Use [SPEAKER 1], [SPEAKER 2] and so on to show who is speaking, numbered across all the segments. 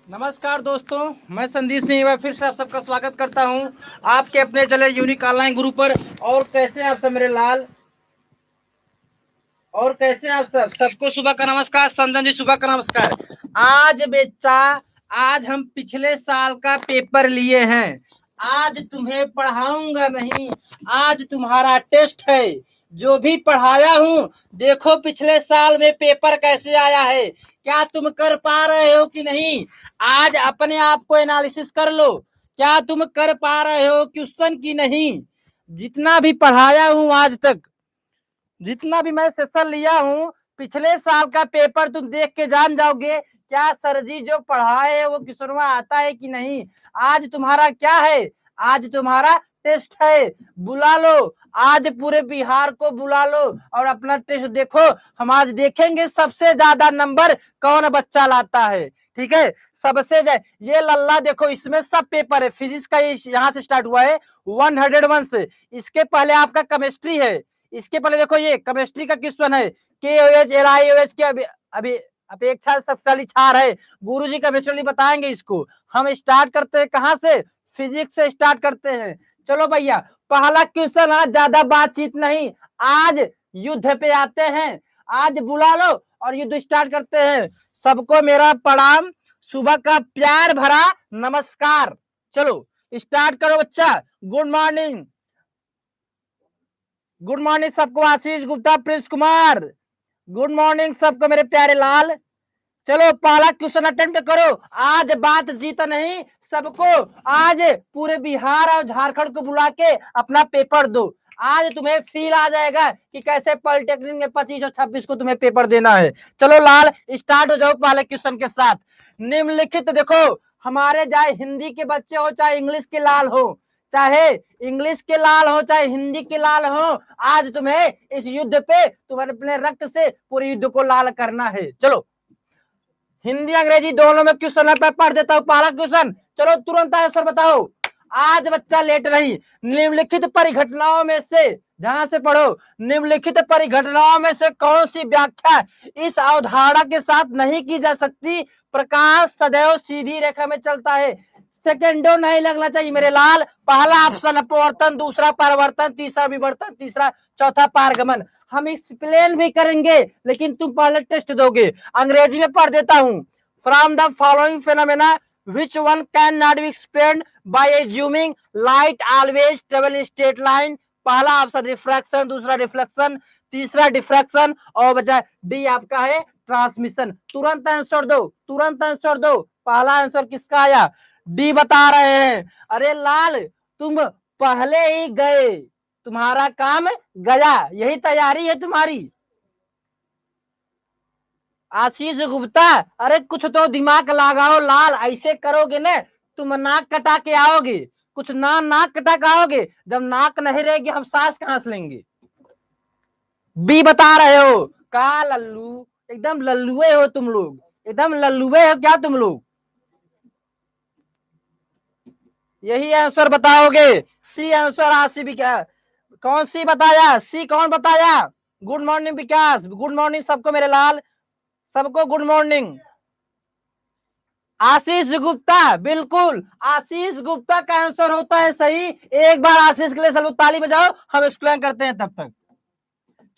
[SPEAKER 1] नमस्कार दोस्तों, मैं संदीप सिंह एक बार फिर से आप सबका स्वागत करता हूं आपके अपने चैनल यूनिक ऑनलाइन गुरु पर। और कैसे आप सब मेरे लाल, और कैसे आप सबको सुबह का नमस्कार। संजन जी सुबह का नमस्कार। आज बच्चा, आज हम पिछले साल का पेपर लिए हैं। आज तुम्हें पढ़ाऊंगा नहीं, आज तुम्हारा टेस्ट है। जो भी पढ़ाया हूं, देखो पिछले साल में पेपर कैसे आया है, क्या तुम कर पा रहे हो कि नहीं। आज अपने आप को एनालिसिस कर लो, क्या तुम कर पा रहे हो क्वेश्चन की नहीं। जितना भी पढ़ाया हूं आज तक, जितना भी मैं सेशन लिया हूँ, पिछले साल का पेपर तुम देख के जान जाओगे क्या सर जी जो पढ़ाए है वो क्वेश्चनवा आता है कि नहीं। आज तुम्हारा क्या है, आज तुम्हारा टेस्ट है। बुला लो, आज पूरे बिहार को बुला लो और अपना टेस्ट देखो। हम आज देखेंगे सबसे ज्यादा नंबर कौन बच्चा लाता है। ठीक है, सबसे ये लल्ला देखो, इसमें सब पेपर है। फिजिक्स का यहाँ से स्टार्ट हुआ है 101 से। इसके पहले आपका केमिस्ट्री है, इसके पहले देखो ये केमिस्ट्री का क्वेश्चन है। KOH LiOH की अभी अपेक्षा शक्तिशाली क्षार है। गुरुजी केमिस्ट्री बताएंगे इसको। हम स्टार्ट करते हैं कहां से, फिजिक्स से स्टार्ट करते हैं। चलो भैया, पहला क्वेश्चन, आज ज्यादा बातचीत नहीं, आज युद्ध पे आते हैं। आज बुला लो और युद्ध स्टार्ट करते हैं। सबको मेरा प्रणाम, सुबह का प्यार भरा नमस्कार। चलो स्टार्ट करो बच्चा। गुड मॉर्निंग, गुड मॉर्निंग सबको। आशीष गुप्ता, प्रिंस कुमार, गुड मॉर्निंग सबको मेरे प्यारे लाल। चलो पहला क्वेश्चन अटेम्प्ट करो। आज बात जीत नहीं, सबको आज पूरे बिहार और झारखंड को बुला के अपना पेपर दो। आज तुम्हें फील आ जाएगा कि कैसे पॉलिटेक्निक में 25 और 26 को तुम्हें पेपर देना है। चलो लाल स्टार्ट हो जाओ पहले क्वेश्चन के साथ। निम्नलिखित देखो, हमारे चाहे हिंदी के बच्चे हो चाहे इंग्लिश के लाल हो, चाहे इंग्लिश के लाल हो चाहे हिंदी के लाल हो, आज तुम्हें इस युद्ध पे तुम्हें अपने रक्त से पूरे युद्ध को लाल करना है। चलो हिंदी अंग्रेजी दोनों में क्वेश्चन है, पढ़ देता हूं पहला क्वेश्चन। चलो तुरंत आंसर बताओ, आज बच्चा लेट नहीं। निम्नलिखित परिघटनाओं में से, ध्यान से पढ़ो, निम्नलिखित परिघटनाओं में से कौन सी व्याख्या इस अवधारणा के साथ नहीं की जा सकती। प्रकाश सदैव सीधी रेखा में चलता है। सेकेंडो नहीं लगना चाहिए मेरे लाल। पहला ऑप्शन अपवर्तन, दूसरा परिवर्तन, तीसरा विवर्तन, तीसरा चौथा पारगमन। हम एक्सप्लेन भी करेंगे लेकिन तुम पहले टेस्ट दोगे। अंग्रेजी में पढ़ देता हूं। From the following phenomena which one can not be explained by assuming light always travel in straight line। पहला ऑप्शन रिफ्रैक्शन, दूसरा रिफ्लेक्शन, तीसरा डिफ्रैक्शन और बचा डी आपका है ट्रांसमिशन। तुरंत आंसर दो, तुरंत आंसर दो। पहला आंसर किसका आया, डी बता रहे हैं। अरे लाल तुम पहले ही गए, तुम्हारा काम गया, यही तैयारी है तुम्हारी। आशीष गुप्ता, अरे कुछ तो दिमाग लगाओ लाल, ऐसे करोगे ना तुम नाक कटा के आओगे। कुछ ना नाक कटा के आओगे, जब नाक नहीं रहेगी हम सांस कहां से लेंगे। बी बता रहे हो, का लल्लू, एकदम लल्लुए हो तुम लोग, एकदम लल्लुए हो क्या तुम लोग। यही आंसर बताओगे। सी आंसर आशीष भी क्या, कौन सी बताया, सी कौन बताया। गुड मॉर्निंग विकास, गुड मॉर्निंग सबको मेरे लाल, सबको गुड मॉर्निंग। आशीष गुप्ता, बिल्कुल आशीष गुप्ता का आंसर होता है सही। एक बार आशीष के लिए सब ताली बजाओ, हम एक्सप्लेन करते हैं तब तक।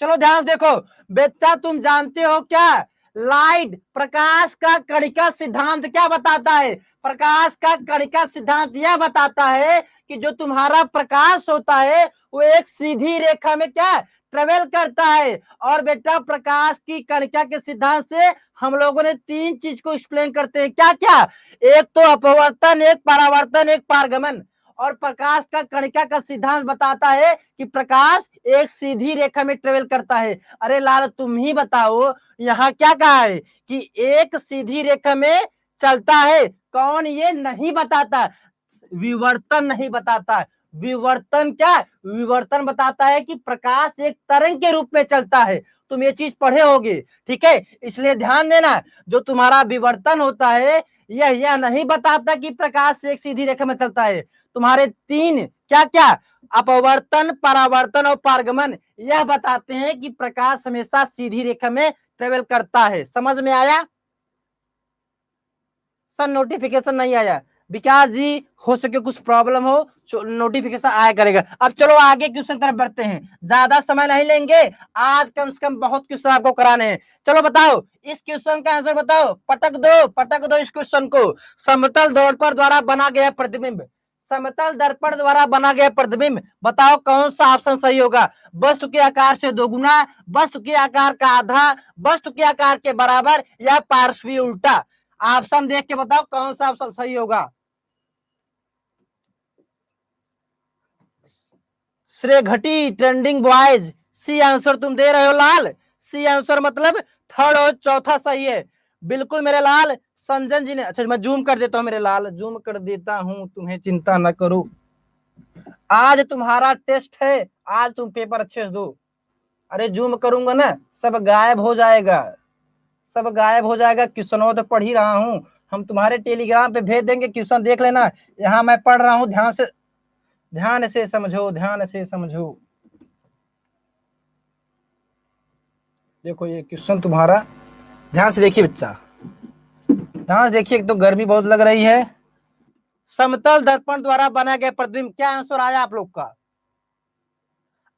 [SPEAKER 1] चलो ध्यान से देखो बच्चा, तुम जानते हो क्या लाइट, प्रकाश का कणिका सिद्धांत क्या बताता है। प्रकाश का कणिका सिद्धांत यह बताता है कि जो तुम्हारा प्रकाश होता है वो एक सीधी रेखा में क्या ट्रेवल करता है। और बेटा प्रकाश की कणिका के सिद्धांत से हम लोगों ने तीन चीज को एक्सप्लेन करते हैं, क्या क्या, एक तो अपवर्तन, एक परावर्तन, एक पारगमन। और प्रकाश का कणिका का सिद्धांत बताता है कि प्रकाश एक सीधी रेखा में ट्रेवल करता है। अरे लाल तुम ही बताओ, यहाँ क्या कहा है कि एक सीधी रेखा में चलता है, कौन ये नहीं बताता, विवर्तन नहीं बताता। विवर्तन क्या, विवर्तन बताता है कि प्रकाश एक तरंग के रूप में चलता है। तुम ये चीज पढ़े होगे, ठीक है, इसलिए ध्यान देना। जो तुम्हारा विवर्तन होता है यह नहीं बताता कि प्रकाश एक सीधी रेखा में चलता है। तुम्हारे तीन क्या क्या, अपवर्तन, परावर्तन और पारगमन, यह बताते हैं कि प्रकाश हमेशा सीधी रेखा में ट्रेवल करता है। समझ में आया, सर नोटिफिकेशन नहीं आया। विकास जी हो सके कुछ प्रॉब्लम हो, नोटिफिकेशन आया करेगा। अब चलो आगे क्वेश्चन तरफ बढ़ते हैं, ज्यादा समय नहीं लेंगे, आज कम से कम बहुत क्वेश्चन आपको कराने हैं। चलो बताओ इस क्वेश्चन का आंसर बताओ, पटक दो इस क्वेश्चन को। समतल दर्पण द्वारा बना गया प्रतिबिंब, समतल दर्पण द्वारा बना गया प्रतिबिंब, बताओ कौन सा ऑप्शन सही होगा। वस्तु के आकार से दोगुना, वस्तु के आकार का आधा, वस्तु के आकार के बराबर, या पार्श्वी उल्टा। ऑप्शन देख के बताओ कौन सा ऑप्शन सही होगा। श्रेय घटी ट्रेंडिंग बॉयज, सी आंसर तुम दे रहे हो लाल, सी आंसर मतलब थर्ड और चौथा सही है, बिल्कुल मेरे लाल। संजन जी ने, अच्छा मैं जूम कर देता हूँ मेरे लाल, जूम कर देता हूँ, तुम्हें चिंता न करो। आज तुम्हारा टेस्ट है, आज तुम पेपर अच्छे से दो। अरे जूम करूंगा ना सब गायब हो जाएगा, सब गायब हो जाएगा। क्वेश्चनों तो पढ़ ही रहा हूँ, हम तुम्हारे टेलीग्राम पे भेज देंगे, क्वेश्चन देख लेना। यहाँ मैं पढ़ रहा हूँ, ध्यान से समझो, ध्यान से समझो। देखो ये क्वेश्चन तुम्हारा, ध्यान से देखिए बच्चा, ध्यान से देखिए। एक तो गर्मी बहुत लग रही है। समतल दर्पण द्वारा बना गया प्रतिबिंब, क्या आंसर आया आप लोग का।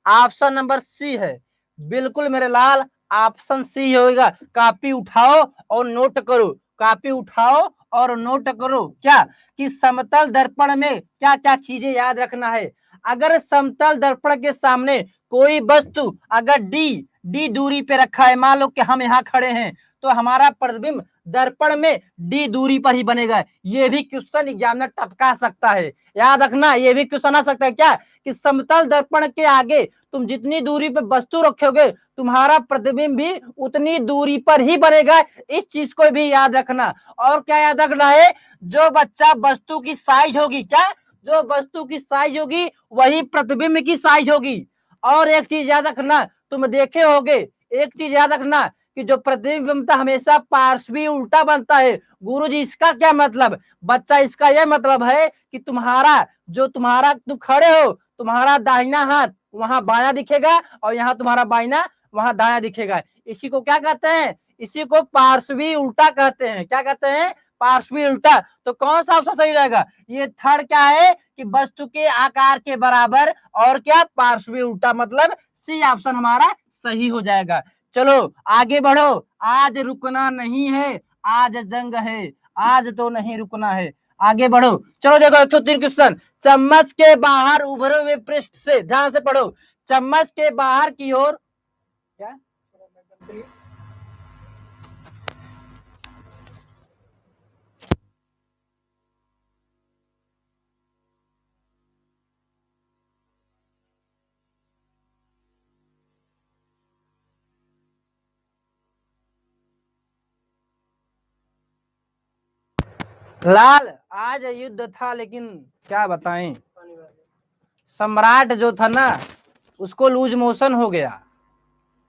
[SPEAKER 1] ऑप्शन नंबर सी है, बिल्कुल मेरे लाल, ऑप्शन सी होगा। कॉपी उठाओ और नोट करो, कॉपी उठाओ और नोट करो। क्या कि समतल दर्पण में क्या क्या चीजें याद रखना है। अगर समतल दर्पण के सामने कोई वस्तु अगर डी दूरी पे रखा है, मान लो कि हम यहाँ खड़े हैं, तो हमारा प्रतिबिंब दर्पण में डी दूरी पर ही बनेगा। ये भी क्वेश्चन एग्जामिनर टपका सकता है, याद रखना। ये भी क्वेश्चन आ सकता है क्या कि समतल दर्पण के आगे तुम जितनी दूरी पर वस्तु रखोगे, तुम्हारा प्रतिबिंब भी उतनी दूरी पर ही बनेगा। इस चीज को भी याद रखना। और क्या याद रखना है, जो बच्चा वस्तु की साइज होगी, क्या जो वस्तु की साइज होगी वही प्रतिबिंब की साइज होगी। और एक चीज याद रखना, तुम देखे होगे, एक चीज याद रखना कि जो प्रतिबिंब बनता हमेशा पार्श्वी उल्टा बनता है। गुरुजी इसका क्या मतलब, बच्चा इसका यह मतलब है कि तुम्हारा तुम खड़े हो, तुम्हारा दाहिना हाथ वहां बायां दिखेगा और यहाँ तुम्हारा बाइना वहां दाया दिखेगा। इसी को क्या कहते हैं, इसी को पार्श्वी उल्टा कहते हैं। क्या कहते हैं, पार्श्वी उल्टा। तो कौन सा ऑप्शन सही रहेगा, ये थर्ड क्या है कि वस्तु के आकार के बराबर और क्या पार्श्वी उल्टा, मतलब सी ऑप्शन हमारा सही हो जाएगा। चलो आगे बढ़ो, आज रुकना नहीं है, आज जंग है, आज तो नहीं रुकना है, आगे बढ़ो। चलो देखो 103 क्वेश्चन। चम्मच के बाहर उभरे हुए पृष्ठ से, ध्यान से पढ़ो, चम्मच के बाहर की ओर क्या, लाल आज युद्ध था, लेकिन क्या बताएं, सम्राट जो था ना उसको लूज मोशन हो गया।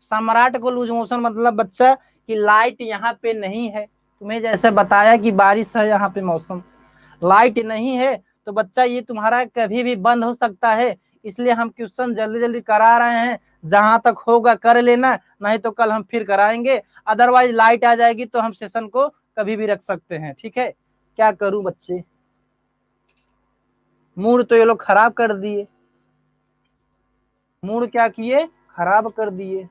[SPEAKER 1] सम्राट को लूज मोशन मतलब बच्चा कि लाइट यहाँ पे नहीं है, तुम्हें जैसे बताया कि बारिश है यहाँ पे मौसम, लाइट नहीं है, तो बच्चा ये तुम्हारा कभी भी बंद हो सकता है। इसलिए हम क्वेश्चन जल्दी जल्दी करा रहे हैं, जहां तक होगा कर लेना, नहीं तो कल हम फिर कराएंगे। अदरवाइज लाइट आ जाएगी तो हम सेशन को कभी भी रख सकते हैं, ठीक है। क्या करूं बच्चे, मूड तो ये लोग खराब कर दिए, मूड क्या किए, खराब कर दिए।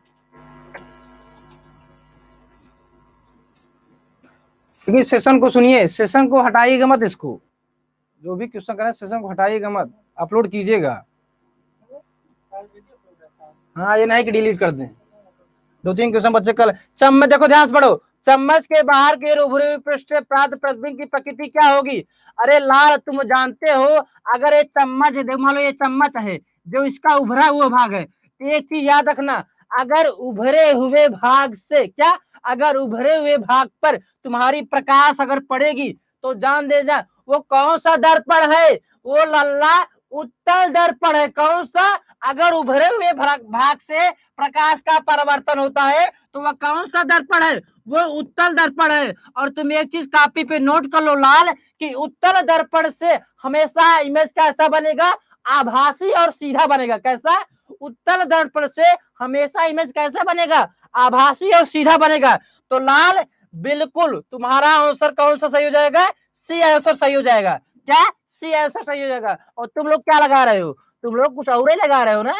[SPEAKER 1] लेकिन सेशन को सुनिए, सेशन को हटाइएगा मत, इसको जो भी क्वेश्चन करें सेशन को हटाइएगा मत, अपलोड कीजिएगा। हाँ ये नहीं कि डिलीट कर दें। 2-3 क्वेश्चन बच्चे कल। चम्मच देखो ध्यान से पढ़ो, चम्मच के बाहर के उभरे हुए पृष्ठ से प्राप्त प्रतिबिंब की प्रकृति क्या होगी। अरे लाल तुम जानते हो, अगर ये चम्मच है, मान लो ये चम्मच है, जो इसका उभरा हुआ भाग है, एक चीज याद रखना, अगर उभरे हुए भाग से क्या, अगर उभरे हुए भाग पर तुम्हारी प्रकाश अगर पड़ेगी तो जान दे जा वो कौन सा दर्पण है, वो लल्ला उत्तल दर्पण है। कौन सा, अगर उभरे हुए भाग से प्रकाश का परिवर्तन होता है तो वह कौन सा दर्पण है, वो उत्तल दर्पण है। और तुम एक चीज कॉपी पे नोट कर लो लाल कि उत्तल दर्पण से हमेशा इमेज कैसा बनेगा, आभासी और सीधा बनेगा। कैसा, उत्तल दर्पण से हमेशा इमेज कैसा बनेगा, आभासी और सीधा बनेगा। तो लाल बिल्कुल तुम्हारा आंसर कौन सा सही हो जाएगा, सी आंसर सही हो जाएगा। क्या? सी आंसर सही हो जाएगा। और तुम लोग क्या लगा रहे हो? तुम लोग कुछ और ही लगा रहे हो ना।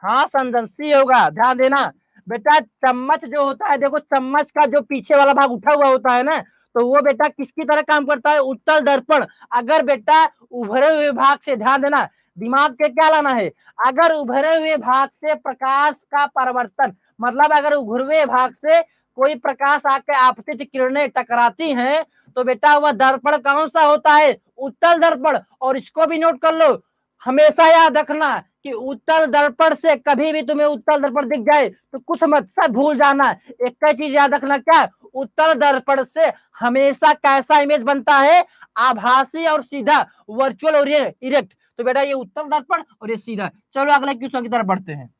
[SPEAKER 1] हाँ संजन, सी होगा, ध्यान देना। बेटा चम्मच जो होता है, देखो चम्मच का जो पीछे वाला भाग उठा हुआ होता है ना, तो वो बेटा किसकी तरह काम करता है? उत्तल दर्पण। अगर बेटा उभरे हुए भाग से, ध्यान देना, दिमाग के क्या लाना है, अगर उभरे हुए भाग से प्रकाश का परिवर्तन, मतलब अगर उभरे हुए भाग से कोई प्रकाश आके आपतित किरणें टकराती हैं, तो बेटा वह दर्पण कौन सा होता है? उत्तल दर्पण। और इसको भी नोट कर लो, हमेशा याद रखना कि उत्तल दर्पण से कभी भी तुम्हें उत्तल दर्पण दिख जाए तो कुछ मत, सब भूल जाना। एक ही चीज याद रखना, क्या? उत्तल दर्पण से हमेशा कैसा इमेज बनता है? आभासी और सीधा, वर्चुअल और इरेक्ट। तो बेटा ये उत्तल दर्पण और ये सीधा। चलो अगले क्वेश्चन की तरफ बढ़ते हैं।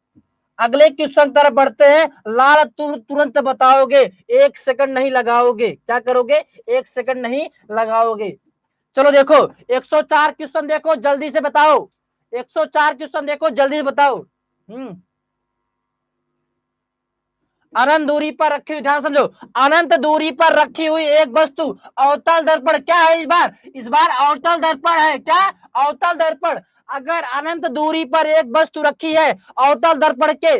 [SPEAKER 1] अगले क्वेश्चन की तरफ बढ़ते हैं। लाल तुम तुरंत बताओगे, 1 सेकंड नहीं लगाओगे। क्या करोगे? 1 सेकंड नहीं लगाओगे। चलो देखो 104 क्वेश्चन देखो, जल्दी से बताओ। 104 क्वेश्चन देखो, जल्दी से बताओ। अनंत दूरी पर रखी हुई, ध्यान समझो, अनंत दूरी पर रखी हुई एक वस्तु अवतल दर्पण क्या है? इस बार अवतल दर्पण है। क्या? अवतल दर्पण। अगर अनंत दूरी पर एक वस्तु रखी है अवतल दर्पण के,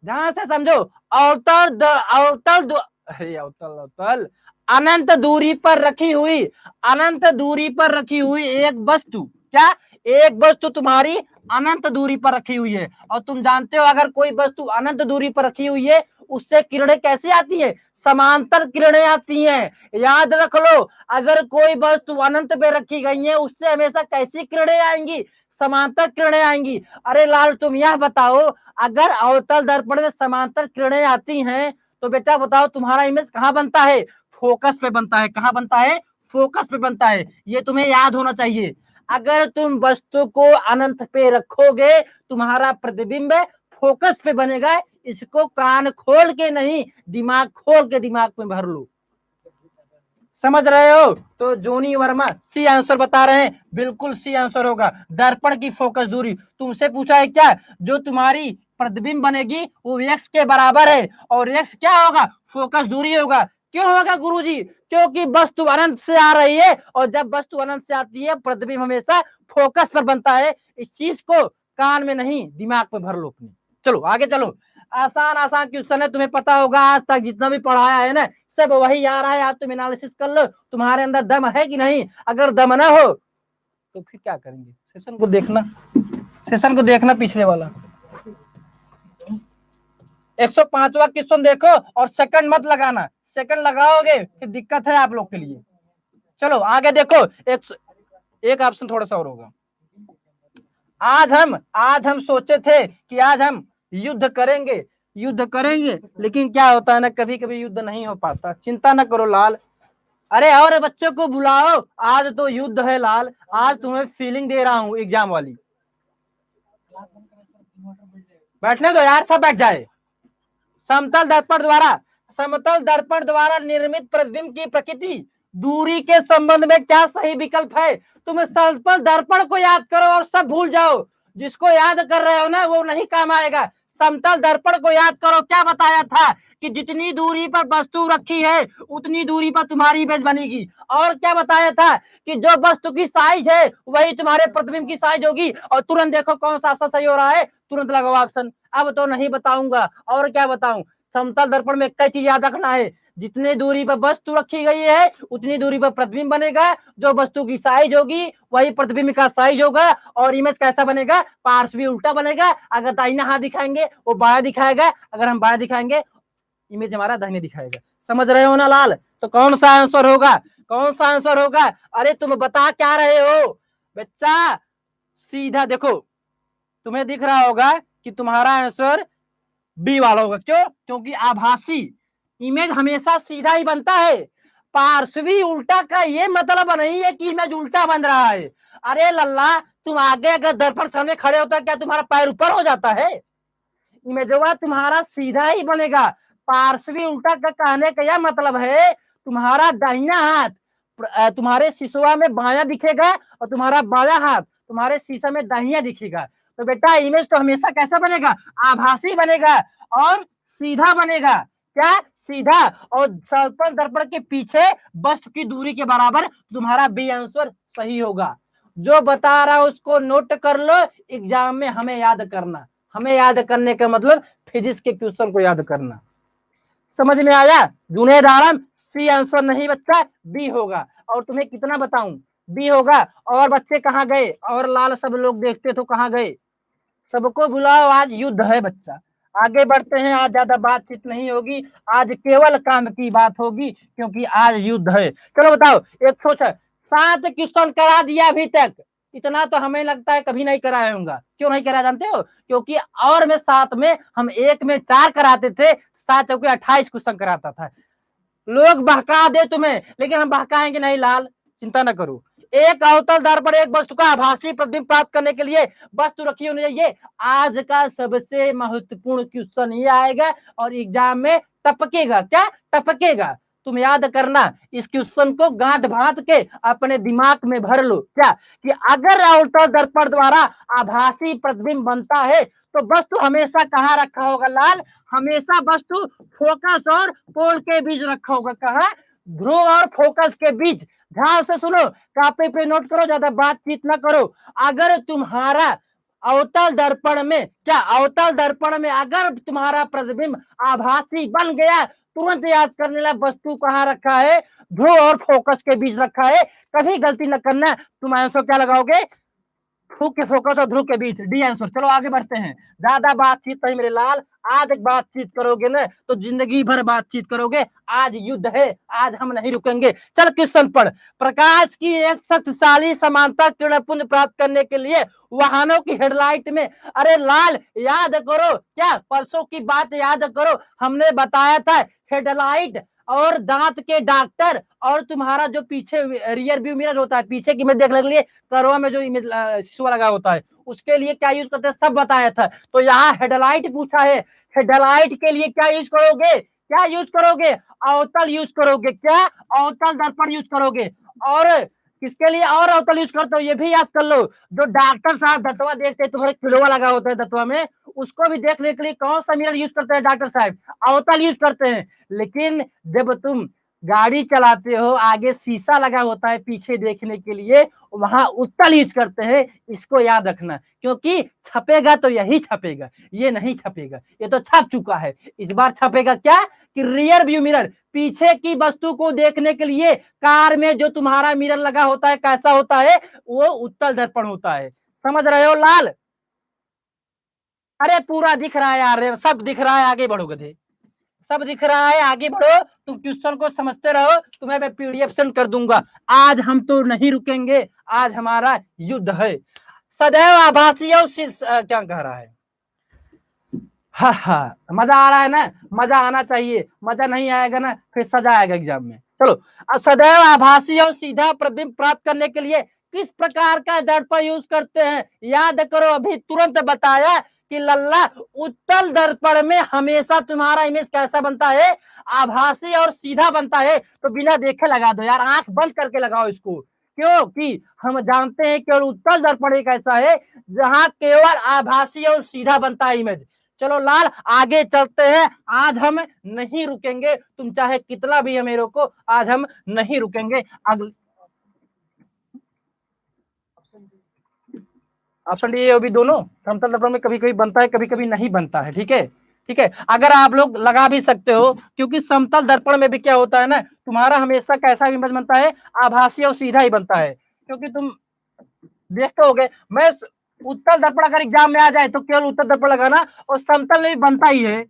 [SPEAKER 1] ध्यान से समझो, अवतल अवतल अरे अवतल अवतल अनंत दूरी पर रखी हुई, अनंत दूरी पर रखी हुई एक वस्तु, क्या? एक वस्तु तुम्हारी अनंत दूरी पर रखी हुई है। और तुम जानते हो अगर कोई वस्तु अनंत दूरी पर रखी हुई है, उससे किरणें कैसी आती है? समांतर किरणें आती हैं। याद रख लो, अगर कोई वस्तु अनंत पे रखी गई है, उससे हमेशा कैसी किरणें आएंगी? समांतर किरणें आएंगी। अरे लाल तुम यह बताओ, अगर अवतल दर्पण में समांतर किरणें आती हैं, तो बेटा बताओ तुम्हारा इमेज कहाँ बनता है? फोकस पे बनता है। कहाँ बनता है? फोकस पे बनता है। ये तुम्हें याद होना चाहिए। अगर तुम वस्तु को अनंत पे रखोगे, तुम्हारा प्रतिबिंब फोकस पे बनेगा। इसको कान खोल के नहीं, दिमाग खोल के दिमाग में भर लो। समझ रहे हो? तो जोनी वर्मा सी आंसर बता रहे हैं, बिल्कुल सी आंसर होगा। दर्पण की फोकस दूरी तुमसे पूछा है क्या? जो तुम्हारी प्रतिबिंब बनेगी वो एक्स के बराबर है, और एक्स क्या होगा? फोकस दूरी होगा। क्यों होगा गुरुजी? क्योंकि वस्तु अनंत से आ रही है, और जब वस्तु अनंत से आती है प्रतिबिंब हमेशा फोकस पर बनता है। इस चीज को कान में नहीं, दिमाग में भर लो अपने। चलो आगे चलो। आसान आसान क्वेश्चन है, तुम्हें पता होगा आज तक जितना भी पढ़ाया है ना, सब वही आ रहा है। आज तुम एनालिसिस कर लो, तुम्हारे अंदर दम है कि नहीं। अगर दम ना हो तो फिर क्या करेंगे? सेशन को देखना, सेशन को देखना पिछले वाला। 105वां क्वेश्चन देखो और सेकंड मत लगाना, सेकंड लगाओगे फिर दिक्कत है आप लोग के लिए। चलो आगे देखो, एक ऑप्शन थोड़ा सा और होगा। आज हम सोचे थे कि आज हम युद्ध करेंगे, लेकिन क्या होता है ना, कभी कभी युद्ध नहीं हो पाता। चिंता न करो लाल। अरे और बच्चों को बुलाओ, आज तो युद्ध है लाल। आज तुम्हें फीलिंग दे रहा हूं एग्जाम वाली। बैठने दो यार, सब बैठ जाए। समतल दर्पण द्वारा निर्मित प्रतिबिंब की प्रकृति, दूरी के संबंध में क्या सही विकल्प है? तुम समतल दर्पण को याद करो और सब भूल जाओ। जिसको याद कर रहे हो ना वो नहीं काम आएगा। समतल दर्पण को याद करो। क्या बताया था कि जितनी दूरी पर वस्तु रखी है उतनी दूरी पर तुम्हारी इमेज बनेगी। और क्या बताया था कि जो वस्तु की साइज है वही तुम्हारे प्रतिबिंब की साइज होगी। और तुरंत देखो कौन सा ऑप्शन सही हो रहा है, तुरंत लगाओ ऑप्शन। अब तो नहीं बताऊंगा, और क्या बताऊं। समतल दर्पण में कई चीज याद रखना है, जितनी दूरी पर वस्तु रखी गई है उतनी दूरी पर प्रतिबिंब बनेगा। जो वस्तु की साइज होगी वही प्रतिबिंब का साइज होगा। और इमेज कैसा बनेगा? पार्श्व भी उल्टा बनेगा। अगर दाहिना हाथ दिखाएंगे वो बाया दिखाएगा, अगर हम बाया दिखाएंगे इमेज हमारा दाहिने दिखाएगा। समझ रहे हो ना लाल? तो कौन सा आंसर होगा? कौन सा आंसर होगा? अरे तुम बता क्या रहे हो बच्चा? सीधा देखो, तुम्हें दिख रहा होगा कि तुम्हारा आंसर बी वाला होगा। क्यों? क्योंकि आभासी इमेज हमेशा सीधा ही बनता है। पार्श्वी उल्टा का ये मतलब नहीं है कि इमेज उल्टा बन रहा है। अरे लल्ला, तुम आगे अगर दर्पण सामने खड़े होता क्या तुम्हारा पैर ऊपर हो जाता है? इमेजवा तुम्हारा सीधा ही बनेगा। पार्श्वी उल्टा का कहने का यह मतलब है तुम्हारा दाहिना हाथ तुम्हारे शीशवा में बाया दिखेगा और तुम्हारा बाया हाथ तुम्हारे शीशा में दाहिना दिखेगा। तो बेटा इमेज तो हमेशा कैसा बनेगा? आभासी बनेगा और सीधा बनेगा। क्या? सीधा और समतल दर्पण के पीछे वस्तु की दूरी के बराबर, तुम्हारा बी आंसर सही होगा। जो बता रहा है उसको नोट कर लो, एग्जाम में हमें याद करना। हमें याद करने का मतलब फिजिक्स के क्वेश्चन को याद करना। समझ में आया? जुनेद आलम सी आंसर नहीं बच्चा, बी होगा। और तुम्हें कितना बताऊं, बी होगा। और बच्चे कहाँ गए? और लाल सब लोग देखते तो कहाँ गए? सबको बुलाओ, आज युद्ध है बच्चा। आगे बढ़ते हैं, आज ज्यादा बातचीत नहीं होगी, आज केवल काम की बात होगी, क्योंकि आज युद्ध है। चलो बताओ, एक सोच, 7 क्वेश्चन करा दिया अभी तक। इतना तो हमें लगता है कभी नहीं कराया होगा। क्यों नहीं कराया जानते हो? क्योंकि और में 7 में हम एक में 4 कराते थे, 7 चौके 28 क्वेश्चन कराता था। लोग बहका दे तुम्हें, लेकिन हम बहकाएंगे नहीं लाल, चिंता न करो। एक अवतल दर्पण एक वस्तु का आभासी प्रतिबिंब प्राप्त करने के लिए वस्तु रखी होनी चाहिए। आज का सबसे महत्वपूर्ण क्वेश्चन ये आएगा और एग्जाम में टपकेगा। क्या टपकेगा? तुम याद करना, इस क्वेश्चन को गांठ बांध के अपने दिमाग में भर लो। क्या कि अगर अवतल दर्पण द्वारा आभासी प्रतिबिंब बनता है तो वस्तु हमेशा कहाँ रखा होगा लाल? हमेशा वस्तु फोकस और पोल के बीच रखा होगा। कहा? ध्रुव और फोकस के बीच। ध्यान से सुनो, कॉपी पे नोट करो, ज्यादा बातचीत ना करो। अगर तुम्हारा अवतल दर्पण में, क्या अवतल दर्पण में अगर तुम्हारा प्रतिबिंब आभासी बन गया, तुरंत याद करने ला वस्तु कहाँ रखा है? ध्रुव और फोकस के बीच रखा है। कभी गलती न करना। तुम आंसर क्या लगाओगे? ध्रुव के फोकस और ध्रुव के बीच, डी आंसर। चलो आगे बढ़ते हैं, ज्यादा बातचीत नहीं मेरे लाल। आज बातचीत करोगे ना तो जिंदगी भर बातचीत करोगे। आज युद्ध है, आज हम नहीं रुकेंगे। चल क्वेश्चन पढ़। प्रकाश की एक शक्तिशाली समांतर किरणपुंज प्राप्त करने के लिए वाहनों की हेडलाइट में, अरे लाल याद करो, क्या परसों की बात याद करो, हमने बताया था हेडलाइट और दांत के डॉक्टर और तुम्हारा जो पीछे रियर व्यू मिरर होता है, पीछे की इमेज देखने के लिए करवा में जो इमेज शीशा लगा होता है, उसके लिए क्या यूज करते हैं सब बताया था। तो यहाँ हेडलाइट पूछा है, हेडलाइट के लिए क्या यूज करोगे? क्या यूज करोगे? अवतल यूज करोगे। क्या? अवतल दर्पण यूज करोगे। और किसके लिए और अवतल यूज करते हो ये भी याद कर लो। जो डॉक्टर साहब दतवा देखते हैं, तुम्हारे किलोवा लगा होता है दतवा में, उसको भी देखने के लिए कौन सा मिरर यूज करते हैं डॉक्टर साहब? अवतल यूज करते हैं। लेकिन जब तुम गाड़ी चलाते हो, आगे शीशा लगा होता है पीछे देखने के लिए, वहां उत्तल यूज करते हैं। इसको याद रखना, क्योंकि छपेगा तो यही छपेगा, ये नहीं छपेगा। ये तो छप चुका है, इस बार छपेगा क्या कि रियर व्यू मिरर, पीछे की वस्तु को देखने के लिए कार में जो तुम्हारा मिरर लगा होता है कैसा होता है? वो उत्तल दर्पण होता है। समझ रहे हो लाल? अरे पूरा दिख रहा है यार, सब दिख रहा है, आगे बढ़ो गधे, सब दिख रहा है, आगे बढ़ो। तुम क्वेश्चन को समझते रहो, तुम्हें मैं पीडीएफ सेंड कर दूंगा। आज हम तो नहीं रुकेंगे, आज हमारा युद्ध है। सदैव आभासी और क्या कह रहा है? हा हा, मजा आ रहा है ना? मजा आना चाहिए, मजा नहीं आएगा ना फिर सजा आएगा एग्जाम में। चलो, सदैव आभासी और सीधा प्रतिबिंब प्राप्त करने के लिए किस प्रकार का दर्पण यूज करते हैं? याद करो, अभी तुरंत बताया कि लल्ला उत्तल दर्पण में हमेशा तुम्हारा इमेज कैसा बनता है? आभासी और सीधा बनता है। तो बिना देखे लगा दो यार, आंख बंद करके लगाओ इसको। क्योंकि हम जानते हैं केवल उत्तल दर्पण एक ऐसा है जहां केवल आभासी और सीधा बनता है इमेज। चलो लाल आगे चलते हैं, आज हम नहीं रुकेंगे, तुम चाहे कितना भी हमें रोको, आज हम नहीं रुकेंगे। अगले ऑप्शन डी ये भी दोनों समतल दर्पण में कभी कभी बनता है, कभी कभी नहीं बनता है। ठीक है, ठीक है, अगर आप लोग लगा भी सकते हो, क्योंकि समतल दर्पण में भी क्या होता है ना, तुम्हारा हमेशा कैसा इमेज बनता है? आभासी और सीधा ही बनता है। क्योंकि तुम देखते होगे, मैं उत्तल दर्पण अगर एग्जाम में आ जाए तो केवल उत्तल दर्पण लगाना, और समतल में भी बनता ही है।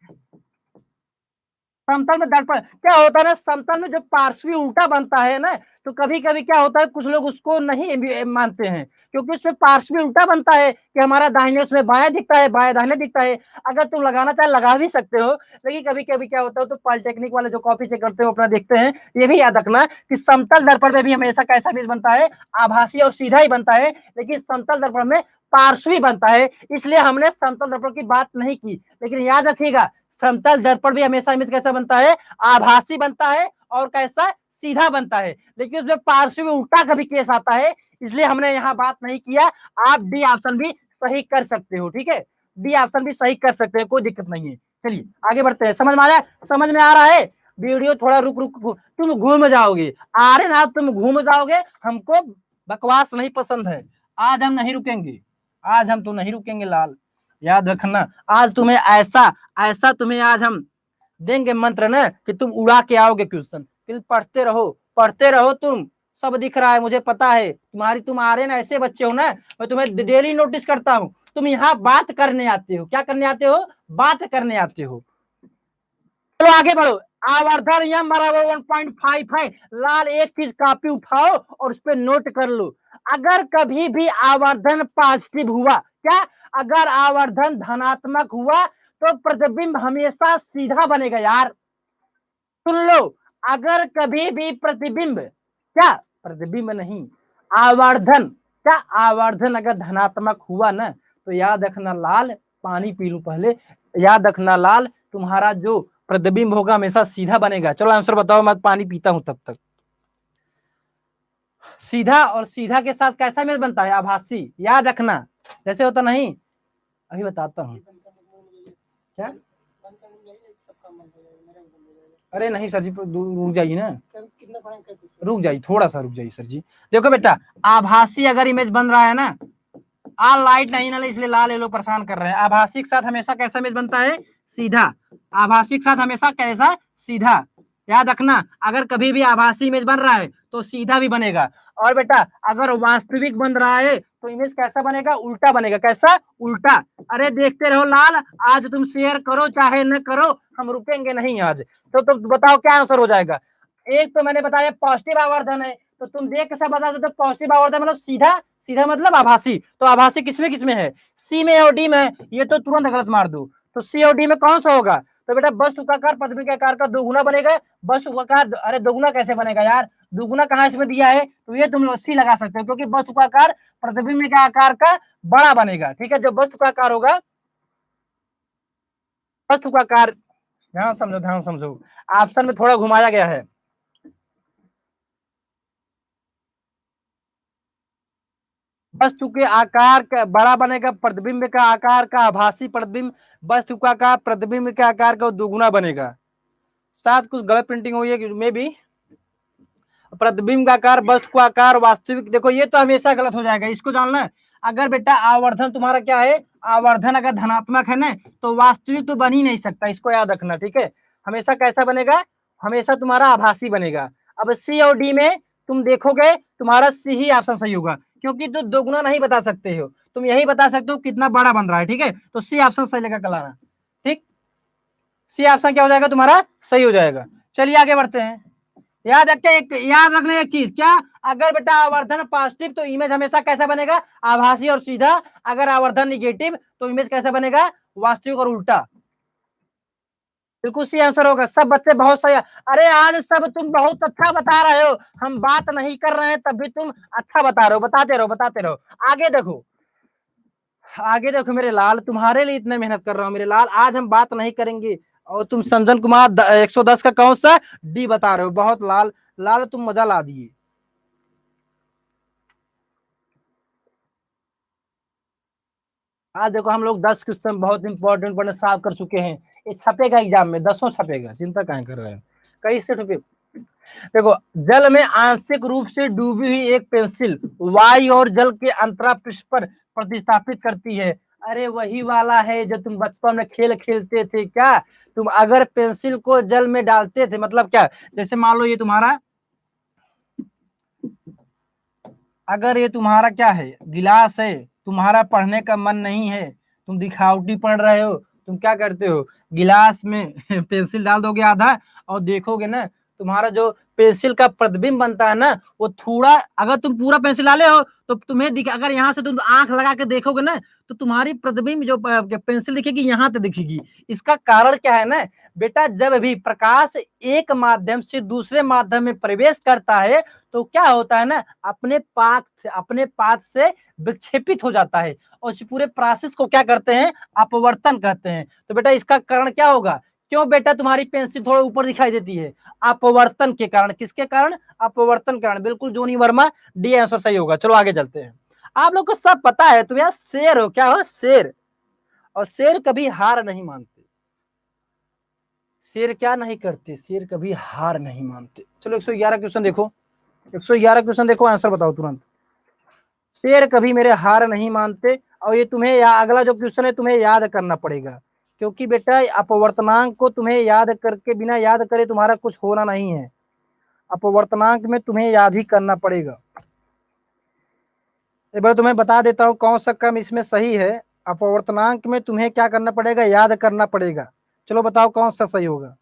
[SPEAKER 1] समतल में दर्पण क्या होता है ना, समतल में जो पार्श्वी उल्टा बनता है ना, तो कभी कभी क्या होता है, कुछ लोग उसको नहीं मानते हैं, क्योंकि उसमें पार्श्वी उल्टा बनता है कि हमारा दाहिने उसमें बाएं दिखता है, बाएं दाहिने दिखता है। अगर तुम लगाना चाहे लगा भी सकते हो, लेकिन कभी कभी क्या होता है, तो पॉलिटेक्निक वाले जो कॉपी चेक करते हो अपना देखते हैं। ये भी याद रखना कि समतल दर्पण में भी हमेशा कैसा भी बनता है? आभासी और सीधा ही बनता है, लेकिन समतल दर्पण में पार्श्वी बनता है। इसलिए हमने समतल दर्पण की बात नहीं की, लेकिन याद रखिएगा समतल दर्पण भी हमेशा इमेज कैसा बनता है? आभासी बनता है, और कैसा? सीधा बनता है। लेकिन उसमें पार्श्व उल्टा कभी केस आता है, इसलिए हमने यहाँ बात नहीं किया। आप डी ऑप्शन भी सही कर सकते हो। ठीक है, डी ऑप्शन भी सही कर सकते हैं, कोई दिक्कत नहीं है। चलिए आगे बढ़ते हैं। समझ में आया? समझ में आ रहा है? वीडियो थोड़ा रुक रुक तुम घूम जाओगे, आ रहे ना तुम घूम जाओगे, हमको बकवास नहीं पसंद है। आज हम नहीं रुकेंगे, आज हम तो नहीं रुकेंगे लाल, याद रखना। आज तुम्हें ऐसा ऐसा तुम्हें आज हम देंगे मंत्र ना कि तुम उड़ा के आओगे क्वेश्चन। फिर पढ़ते रहो तुम, सब दिख रहा है मुझे पता है तुम्हारी, तुम आ रहे ना ऐसे बच्चे हो ना, मैं तुम्हें डेली नोटिस करता हूँ। तुम यहाँ बात करने आते हो, क्या करने आते हो, बात करने आते हो। चलो आगे बढ़ो। आवर्धन यम बराबर 1.5 है लाल। एक चीज कॉपी उठाओ और उस पर नोट कर लो। अगर कभी भी आवर्धन पॉजिटिव हुआ, क्या, अगर आवर्धन धनात्मक हुआ तो प्रतिबिंब हमेशा सीधा बनेगा यार। सुन लो, अगर कभी भी प्रतिबिंब, क्या, प्रतिबिंब नहीं, आवर्धन, क्या, आवर्धन अगर धनात्मक हुआ ना तो याद रखना लाल, पानी पी लूं पहले, याद रखना लाल, तुम्हारा जो प्रतिबिंब होगा हमेशा सीधा बनेगा। चलो आंसर बताओ, मैं पानी पीता हूं तब तक। सीधा, और सीधा के साथ कैसा मेल बनता है, आभासी, याद रखना, जैसे होता नहीं, अभी बताता हूँ। क्या, अरे नहीं सर जी, रुक जाइए ना, रुक जाइए, थोड़ा सा रुक जाइए सर जी। देखो बेटा, आभासी अगर इमेज बन रहा है ना, आ लाइट नहीं ना, इसलिए लाल ये लोग परेशान कर रहे हैं। आभासी के साथ हमेशा कैसा इमेज बनता है, सीधा। आभासी के साथ हमेशा कैसा, सीधा, याद रखना। अगर कभी भी आभासी इमेज बन रहा है तो सीधा भी बनेगा। और बेटा अगर वास्तविक बन रहा है तो इमेज कैसा बनेगा, उल्टा बनेगा। कैसा, उल्टा। अरे देखते रहो लाल, आज तुम शेयर करो चाहे न करो, हम रुकेंगे नहीं आज। तो बताओ क्या आंसर हो जाएगा। एक तो मैंने बताया पॉजिटिव आवर्धन है, तो तुम देख कैसा बता दो, पॉजिटिव आवर्धन मतलब सीधा, सीधा मतलब आभासी। तो आभासी किसमें किसमें है, सी में और डी में, ये तो तुरंत गलत मार दो। तो सी और डी में कौन सा होगा, तो बेटा वस्तु का आकार प्रतिबिंब के आकार का दोगुना बनेगा। वस्तु का आकार, अरे दोगुना कैसे बनेगा यार, दुगुना कहाँ इसमें दिया है, तो ये तुम लोग सी लगा सकते हो, क्योंकि वस्तु का आकार प्रतिबिंब के आकार का बड़ा बनेगा। ठीक है, जो वस्तु का आकार होगा, वस्तु का आकार, ध्यान समझो ध्यान समझो, ऑप्शन में थोड़ा घुमाया गया है। वस्तु के आकार का बड़ा बनेगा, प्रतिबिंब का आकार का आभासी प्रतिबिंब, वस्तु का आकार प्रतिबिंब के आकार का दुगुना बनेगा। साथ कुछ गलत प्रिंटिंग हुई है में भी, प्रतिबिंब का आकार, वस्तु का आकार, वास्तविक, देखो ये तो हमेशा गलत हो जाएगा, इसको जानना है। अगर बेटा आवर्धन तुम्हारा क्या है, आवर्धन अगर धनात्मक है ना तो वास्तविक तो बन ही नहीं सकता, इसको याद रखना। ठीक है, हमेशा कैसा बनेगा, हमेशा तुम्हारा आभासी बनेगा। अब सी और डी में तुम देखोगे तुम्हारा सी ही ऑप्शन सही होगा, क्योंकि तुम दोगुना नहीं बता सकते हो, तुम यही बता सकते हो कितना बड़ा बन रहा है। ठीक है, तो सी ऑप्शन सही लगा कलाना। ठीक, सी ऑप्शन क्या हो जाएगा तुम्हारा, सही हो जाएगा। चलिए आगे बढ़ते हैं। याद रखना एक चीज, क्या, अगर बेटा आवर्धन पॉजिटिव तो इमेज हमेशा कैसा बनेगा, आभासी और सीधा। अगर आवर्धन निगेटिव तो इमेज कैसा बनेगा, वास्तविक और उल्टा। बिल्कुल सी आंसर होगा। सब बच्चे बहुत सही, अरे आज सब तुम बहुत अच्छा बता रहे हो, हम बात नहीं कर रहे हैं तब भी तुम अच्छा बता रहे हो, बताते रहो बताते रहो। आगे देखो, आगे देखो मेरे लाल, तुम्हारे लिए इतने मेहनत कर रहा हूँ मेरे लाल, आज हम बात नहीं करेंगे। और तुम संजन कुमार 110 का कौन सा डी बता रहे हो, बहुत लाल, लाल तुम मजा ला दिए। आज देखो हम लोग 10 क्वेश्चन बहुत इंपॉर्टेंट पढ़ने साफ कर चुके हैं, ये छपेगा एग्जाम में, 10 छपेगा, चिंता काहे कर रहे हैं, कई से छपे। देखो, जल में आंशिक रूप से डूबी हुई एक पेंसिल वायु और जल के अंतरा पृष्ठ पर प्रतिस्थापित करती है। अरे वही वाला है जो तुम बचपन में खेल खेलते थे, क्या, तुम अगर पेंसिल को जल में डालते थे, मतलब क्या, जैसे मान लो ये तुम्हारा, अगर ये तुम्हारा क्या है, गिलास है, तुम्हारा पढ़ने का मन नहीं है, तुम दिखावटी पढ़ रहे हो, तुम क्या करते हो, गिलास में पेंसिल डाल दोगे आधा, और देखोगे ना तुम्हारा जो पेंसिल का प्रतिबिंब बनता है ना, वो थोड़ा, अगर तुम पूरा पेंसिल डाले हो तो तुम्हें अगर यहाँ से तुम आंख लगा के देखोगे ना तो तुम्हारी प्रतिबिंब जो पेंसिल दिखेगी यहाँ पे दिखेगी। इसका कारण क्या है ना बेटा, जब भी प्रकाश एक माध्यम से दूसरे माध्यम में प्रवेश करता है तो क्या होता है ना, अपने पाथ से विक्षेपित हो जाता है, और इस पूरे प्रोसेस को क्या करते हैं, अपवर्तन कहते हैं। तो बेटा इसका कारण क्या होगा, क्यों बेटा तुम्हारी पेंसिल थोड़ा ऊपर दिखाई देती है, अपवर्तन के कारण। किसके कारण, अपवर्तन कारण। बिल्कुल जोनी वर्मा, डी आंसर सही होगा। चलो आगे चलते हैं। आप लोग को सब पता है, तुम यार शेर हो, क्या हो, शेर, और शेर कभी हार नहीं मानते। शेर क्या नहीं करते, शेर कभी हार नहीं मानते। चलो 111 क्वेश्चन देखो, 111 क्वेश्चन देखो, आंसर बताओ तुरंत। शेर कभी मेरे हार नहीं मानते। और ये तुम्हें अगला जो क्वेश्चन है तुम्हें याद करना पड़ेगा, क्योंकि बेटा अपवर्तनांक को तुम्हें याद करके, बिना याद करे तुम्हारा कुछ होना नहीं है। अपवर्तनांक में तुम्हें याद ही करना पड़ेगा। एक बार तुम्हें बता देता हूँ कौन सा क्रम इसमें सही है। अपवर्तनांक में तुम्हें क्या करना पड़ेगा, याद करना पड़ेगा। चलो बताओ कौन सा सही होगा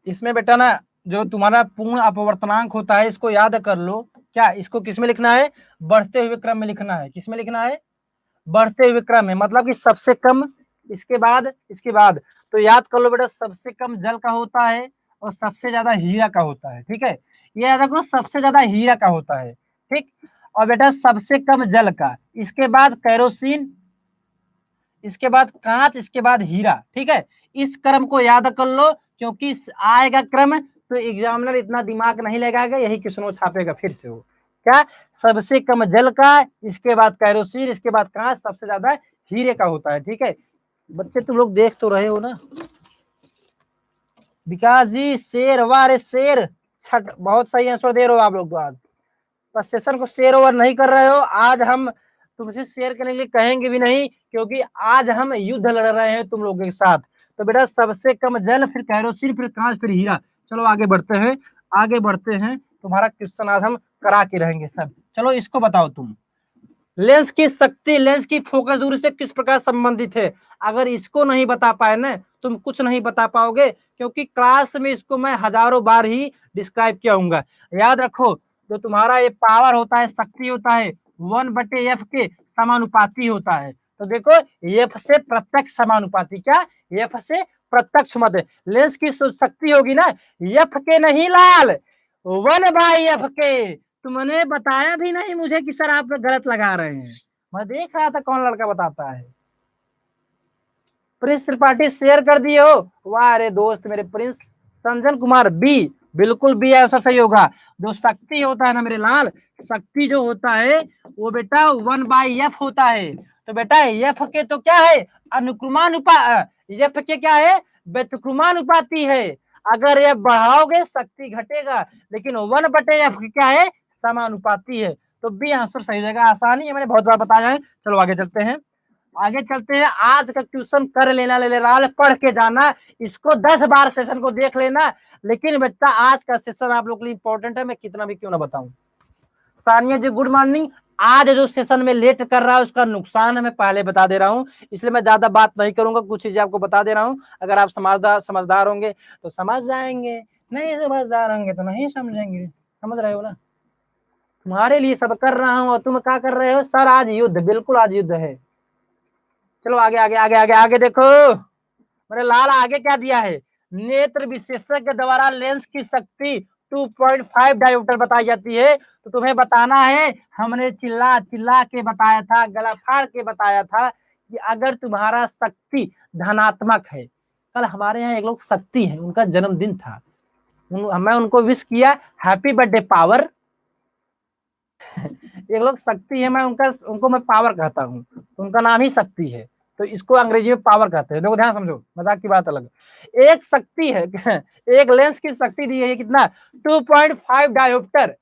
[SPEAKER 1] इसमें बेटा ना। जो तुम्हारा पूर्ण अपवर्तनांक होता है इसको याद कर लो। क्या इसको किस में लिखना है, बढ़ते हुए क्रम में लिखना है। किस में लिखना है, बढ़ते हुए क्रम में, मतलब कि सबसे कम, इसके बाद, इसके बाद। तो याद कर लो बेटा, सबसे कम जल का होता है और सबसे ज्यादा हीरा का होता है। ठीक है, ये याद रखो, सबसे ज्यादा हीरा का होता है। ठीक, और बेटा सबसे कम जल का, इसके बाद कैरोसिन, इसके बाद कांच, इसके बाद हीरा। ठीक है, इस क्रम को याद कर लो, क्योंकि आएगा क्रम तो एग्जामिनर इतना दिमाग नहीं लगाएगा, यही क्वेश्चन छापेगा फिर से वो। क्या, सबसे कम जल का, इसके बाद कैरोसिन, इसके बाद कांच, सबसे ज्यादा हीरे का होता है। ठीक है बच्चे, तुम लोग देख तो रहे हो ना। विकास जी शेर, वारे शेर, छठ, बहुत सही आंसर दे रहे हो आप लोग। तो आज बस सेशन को शेयर ओवर नहीं कर रहे हो। आज हम तुमसे शेयर करने के लिए कहेंगे भी नहीं, क्योंकि आज हम युद्ध लड़ रहे हैं तुम लोगों के साथ। तो बेटा सबसे कम जल, फिर कैरोसिन, फिर कांच, फिर हीरा। चलो आगे बढ़ते हैं, आगे बढ़ते हैं। तुम्हारा क्वेश्चन आज हम करा के रहेंगे सब। चलो इसको बताओ तुम, लेंस की शक्ति, लेंस की फोकस दूरी से किस प्रकार संबंधित है। अगर इसको नहीं बता पाए ना, तुम कुछ नहीं बता पाओगे, क्योंकि क्लास में इसको मैं हजारों बार ही डिस्क्राइब किया हूँ। याद रखो, जो तुम्हारा ये पावर होता है, शक्ति होता है, 1/f के समानुपाती होता है। तो देखो एफ से प्रत्यक्ष समानुपाती, क्या, एफ से प्रत्यक्ष मत। लेंस की शक्ति होगी ना एफ के नहीं लाल, 1/f के। तुमने बताया भी नहीं मुझे कि सर आप गलत लगा रहे हैं। मैं देख रहा था कौन लड़का बताता है। प्रिंस त्रिपाठी शेयर कर दिए हो, वाह अरे दोस्त मेरे प्रिंस। संजन कुमार बी, बिल्कुल बी आंसर सही होगा। जो शक्ति होता है ना मेरे लाल, शक्ति जो होता है वो बेटा 1/f होता है। तो बेटा एफ के तो क्या है, अनुक्रमानुपा, एफ के क्या है, व्यतिक्रमानुपाती है। अगर ये बढ़ाओगे शक्ति घटेगा, लेकिन 1/f क्या है, समानुपाती है। तो बी आंसर सही हो जाएगा। आसानी है, मैंने बहुत बार बताया है। चलो आगे चलते हैं, आगे चलते हैं। आज का क्वेश्चन कर लेना, ले लेना, पढ़ के जाना, इसको 10 बार सेशन को देख लेना। लेकिन बेटा आज का सेशन आप लोग के लिए इंपॉर्टेंट है, मैं कितना भी क्यों ना बताऊं। सानिया जी गुड मॉर्निंग। आज जो सेशन में लेट कर रहा है उसका नुकसान है, मैं पहले बता दे रहा हूं, इसलिए मैं ज्यादा बात नहीं करूंगा, कुछ चीजें आपको बता दे रहा हूं। अगर आप समझदार होंगे तो समझ जाएंगे, नहीं समझदार होंगे तो नहीं समझेंगे। समझ रहे हो ना, तुम्हारे लिए सब कर रहा हूं और तुम क्या कर रहे हो सर, आज युद्ध, बिल्कुल आज युद्ध है। चलो आगे आगे आगे आगे आगे देखो, मेरे लाल आगे क्या दिया है, नेत्र विशेषज्ञ द्वारा लेंस की शक्ति 2.5 डायोप्टर बताई जाती है। तो तुम्हें बताना है, हमने चिल्ला चिल्ला के बताया था, गला फाड़ के बताया था कि अगर तुम्हारा शक्ति धनात्मक है, कल हमारे यहाँ एक लोग शक्ति है, उनका जन्मदिन था, मैं उनको विश किया हैप्पी बर्थडे पावर। एक लोग शक्ति है, मैं उनको मैं पावर कहता हूँ, उनका नाम ही शक्ति है। तो इसको अंग्रेजी में पावर कहते हैं। देखो ध्यान समझो, मजाक की बात अलग। एक शक्ति है, एक लेंस की शक्ति दी है कितना, 2.5 डायोप्टर।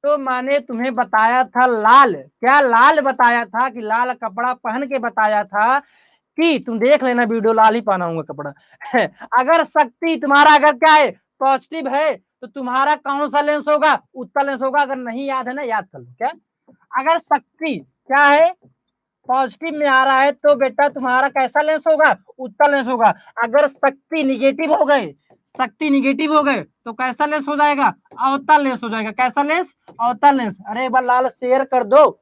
[SPEAKER 1] तो मैंने तुम्हें बताया था लाल, क्या लाल बताया था कि लाल कपड़ा पहन के बताया था कि तुम देख लेना वीडियो, लाल ही पहना हूँ कपड़ा। अगर शक्ति तुम्हारा अगर क्या है, पॉजिटिव है, तो तुम्हारा कौन सा लेंस होगा, उत्तल लेंस होगा। अगर नहीं याद है ना, याद कर लो। क्या, अगर शक्ति क्या है, पॉजिटिव में आ रहा है, तो बेटा तुम्हारा कैसा लेंस होगा, उत्तल लेंस होगा। अगर शक्ति निगेटिव हो गए, शक्ति निगेटिव हो गए, तो कैसा लेंस हो जाएगा, अवतल लेंस हो जाएगा। कैसा लेंस, अवतल लेंस। अरे एक बार लाल शेयर कर दो,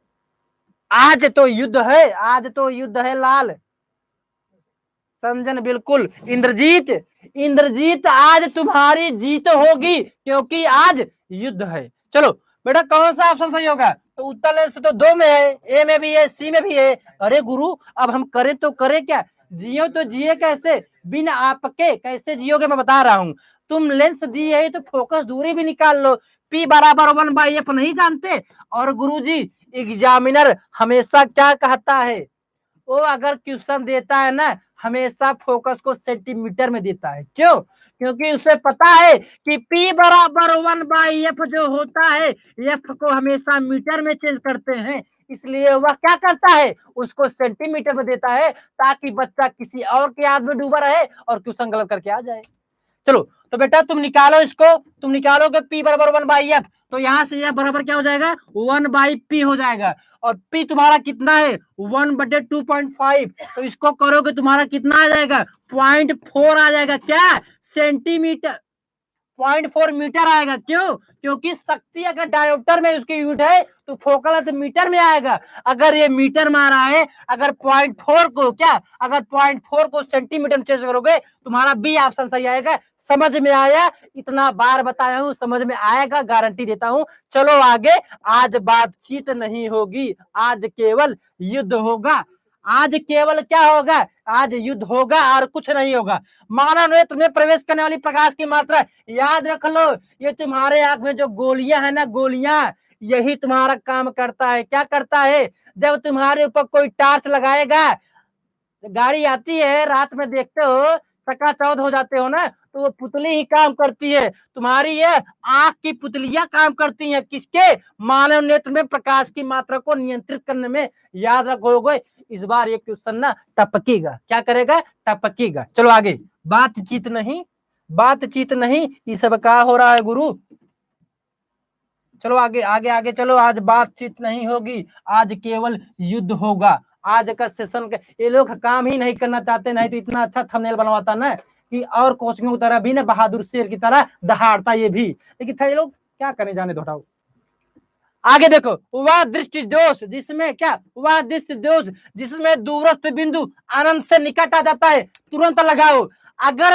[SPEAKER 1] आज तो युद्ध है, आज तो युद्ध है लाल। संजन बिल्कुल। इंद्रजीत, इंद्रजीत आज तुम्हारी जीत होगी, क्योंकि आज युद्ध है। चलो बेटा कौन सा ऑप्शन सही होगा, तो उत्तर लेंस तो 2 में है, ए में भी है, सी में भी है। अरे गुरु अब हम करें तो करें क्या, जियो तो जिए कैसे, बिना आपके कैसे जियोगे, मैं बता रहा हूं। तुम लेंस दी है तो फोकस दूरी भी निकाल लो, P बराबर 1/f नहीं जानते। और गुरुजी एग्जामिनर हमेशा क्या कहता है, वो अगर क्वेश्चन देता है ना, हमेशा फोकस को सेंटीमीटर में देता है। क्यों? क्योंकि उसे पता है कि P बराबर 1/F जो होता है, F को हमेशा मीटर में चेंज करते हैं, इसलिए वह क्या करता है, उसको सेंटीमीटर में देता है, ताकि बच्चा किसी और के याद में डूबा रहे और क्वेश्चन गलत करके आ जाए। चलो तो बेटा तुम निकालो इसको, तुम निकालोगे P बराबर 1/F, तो यहां से यह बराबर क्या हो जाएगा, 1/P हो जाएगा। और P तुम्हारा कितना है, 1/2.5, तो इसको करोगे तुम्हारा कितना आ जाएगा, 0.4 आ जाएगा। क्या? सेंटीमीटर। 0.4 मीटर आएगा। क्यों? क्योंकि शक्ति अगर डायोप्टर में उसकी यूनिट है तो फोकल तो मीटर में आएगा। अगर ये मीटर में आ रहा है, अगर 0.4 को क्या, अगर 0.4 को सेंटीमीटर में चेंज करोगे, तुम्हारा बी ऑप्शन सही आएगा। समझ में आया? इतना बार बताया हूं, समझ में आएगा, गारंटी देता हूं। चलो आगे, आज बातचीत नहीं होगी, आज केवल युद्ध होगा। आज केवल क्या होगा, आज युद्ध होगा और कुछ नहीं होगा। मानव ने तुम्हें प्रवेश करने वाली प्रकाश की मात्रा याद रख लो। ये तुम्हारे आंख में जो गोलियां है ना, गोलियां, यही तुम्हारा काम करता है। क्या करता है? जब तुम्हारे ऊपर कोई टार्च लगाएगा, गाड़ी आती है, रात में देखते हो, चकाचौंध हो जाते हो ना, तो वो पुतली ही काम करती है। तुम्हारी ये आंख की पुतलियां काम करती हैं। किसके? मानव नेत्र में प्रकाश की मात्रा को नियंत्रित करने में। याद रखोगे, इस बार ये क्वेश्चन ना टपकेगा। क्या करेगा? टपकेगा। चलो आगे, बातचीत नहीं, बातचीत नहीं, ये सब क्या हो रहा है गुरु? चलो आगे आगे आगे चलो, आज बातचीत नहीं होगी, आज केवल युद्ध होगा। आज का सेशन का ये लोग काम ही नहीं करना चाहते, नहीं तो इतना अच्छा थंबनेल बनवाता ना कि और कोचिंगों की तरह भी ना बहादुर शेर की तरह दहाड़ता ये भी, लेकिन था ये लोग क्या करने, जाने दो, हटाओ। आगे देखो, वह दृष्टि दोष जिसमें क्या, वह दृष्टि दोष जिसमें दूरस्थ बिंदु अनंत से निकट आ जाता है, तुरंत लगाओ। अगर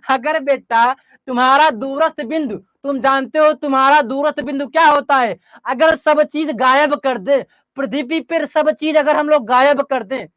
[SPEAKER 1] अगर बेटा तुम्हारा दूरस्थ बिंदु, तुम जानते हो तुम्हारा दूरस्थ बिंदु क्या होता है, अगर सब चीज गायब कर दे, पृथ्वी पर सब चीज अगर हम लोग गायब कर दें,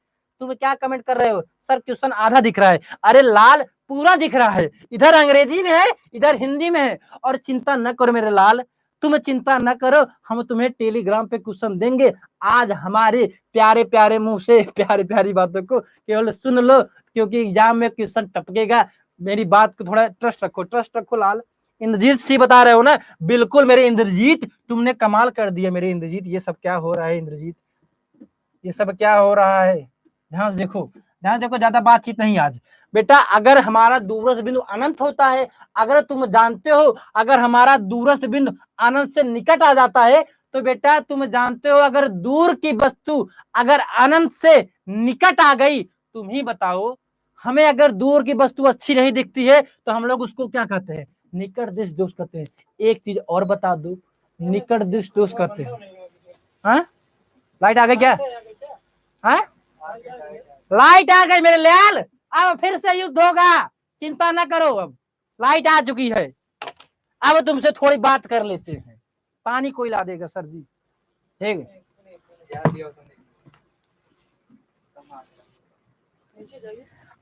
[SPEAKER 1] तुम क्या कमेंट कर रहे हो, सर क्वेश्चन आधा दिख रहा है। अरे लाल, पूरा दिख रहा है, इधर अंग्रेजी में है, इधर हिंदी में है। और चिंता न करो मेरे लाल, तुम चिंता न करो, हम तुम्हें टेलीग्राम पे क्वेश्चन देंगे। आज हमारे प्यारे प्यारे मुंह से प्यारी प्यारी बातों को केवल सुन लो, क्योंकि एग्जाम में क्वेश्चन टपकेगा। मेरी बात को थोड़ा ट्रस्ट रखो, ट्रस्ट रखो लाल। इंद्रजीत सिंह बता रहे हो ना, बिल्कुल मेरे इंद्रजीत, तुमने कमाल कर दिया मेरे इंद्रजीत। ये सब क्या हो रहा है इंद्रजीत, ये सब क्या हो रहा है? ध्यान से देखो, ध्यान देखो, ज्यादा बातचीत नहीं आज। बेटा अगर हमारा दूरस्थ बिंदु अनंत होता है, अगर तुम जानते हो, अगर हमारा दूरस्थ बिंदु अनंत से निकट आ जाता है, तो बेटा तुम जानते हो अगर दूर की वस्तु अगर अनंत से निकट आ गई, तुम ही बताओ, हमें अगर दूर की वस्तु अच्छी नहीं दिखती है तो हम लोग उसको क्या कहते हैं, निकट दृष्टि दोष कहते हैं। एक चीज और बता दो, निकट दृष्टि दोष कहते हैं। हाँ, लाइट आ गई क्या? हाँ, लाइट आ गई मेरे लाल, अब फिर से युद्ध होगा, चिंता ना करो। अब लाइट आ चुकी है, अब तुमसे थोड़ी बात कर लेते हैं। पानी कोई ला देगा सर जी, ठीक है?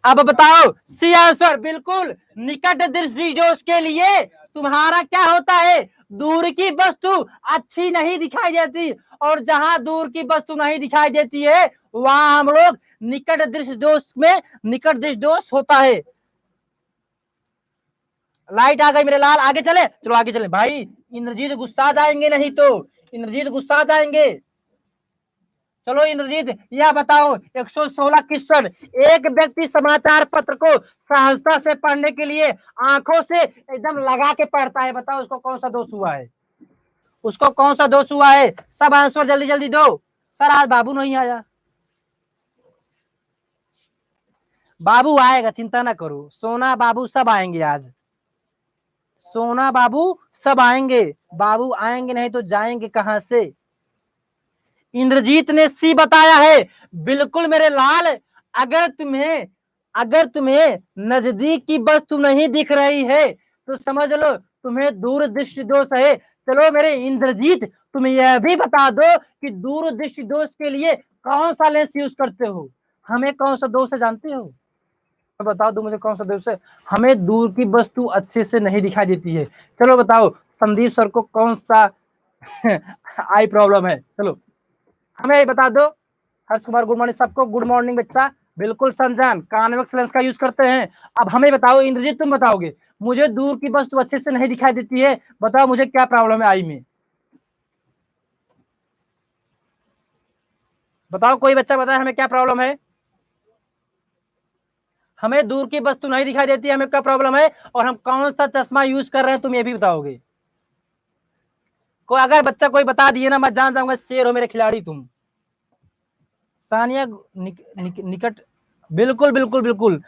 [SPEAKER 1] अब बताओ सी आंसर, बिल्कुल निकट दृष्टि दोष के लिए तुम्हारा क्या होता है, दूर की वस्तु अच्छी नहीं दिखाई देती, और जहां दूर की वस्तु नहीं दिखाई देती है वहां हम लोग निकट दृष्टि दोष में, निकट दृष्टि दोष होता है। लाइट आ गई मेरे लाल, आगे चले, चलो आगे चले भाई, इंद्रजीत गुस्सा जाएंगे, नहीं तो इंद्रजीत गुस्सा जाएंगे। चलो इंद्रजीत, यह बताओ 116 क्वेश्चन, एक व्यक्ति समाचार पत्र को सहजता से पढ़ने के लिए आंखों से एकदम लगा के पढ़ता है, बताओ उसको कौन सा दोष हुआ है, उसको कौन सा दोष हुआ है? सब आंसर जल्दी जल्दी दो। सर आज बाबू नहीं आया, बाबू आएगा, चिंता ना करो, सोना बाबू सब आएंगे आज, सोना बाबू सब आएंगे, बाबू आएंगे नहीं तो जाएंगे कहां से? इंद्रजीत ने सी बताया है, बिल्कुल मेरे लाल। अगर तुम्हें नजदीक की वस्तु नहीं दिख रही है तो समझ लो तुम्हें दूर दृष्टि दोष है। चलो मेरे इंद्रजीत, तुम यह भी बता दो कि दूर दृष्टि दोष के लिए कौन सा लेंस यूज करते हो, हमें कौन सा दोष है जानते हो? बताओ दो मुझे, कौन सा दोष है? हमें दूर की वस्तु अच्छे से नहीं दिखाई देती है। चलो बताओ संदीप सर को कौन सा आई प्रॉब्लम है, चलो हमें बता दो। हर्ष कुमार गुड मॉर्निंग सबको, गुड मॉर्निंग बच्चा। बिल्कुल संजान कॉन्वेक्स लेंस का यूज करते हैं। अब हमें बताओ इंद्रजीत, तुम बताओगे मुझे दूर की वस्तु अच्छे से नहीं दिखाई देती है, बताओ मुझे क्या प्रॉब्लम है आई में, बताओ कोई बच्चा बताए हमें क्या प्रॉब्लम है। हमें दूर की वस्तु नहीं दिखाई देती है, हमें क्या प्रॉब्लम है, और हम कौन सा चश्मा यूज कर रहे हैं तुम ये भी बताओगे। कोई अगर बच्चा कोई बता दिए ना, मैं जान जाऊंगा शेर हो मेरे खिलाड़ी तुम। सानिया निकट, बिल्कुल बिल्कुल बिल्कुल,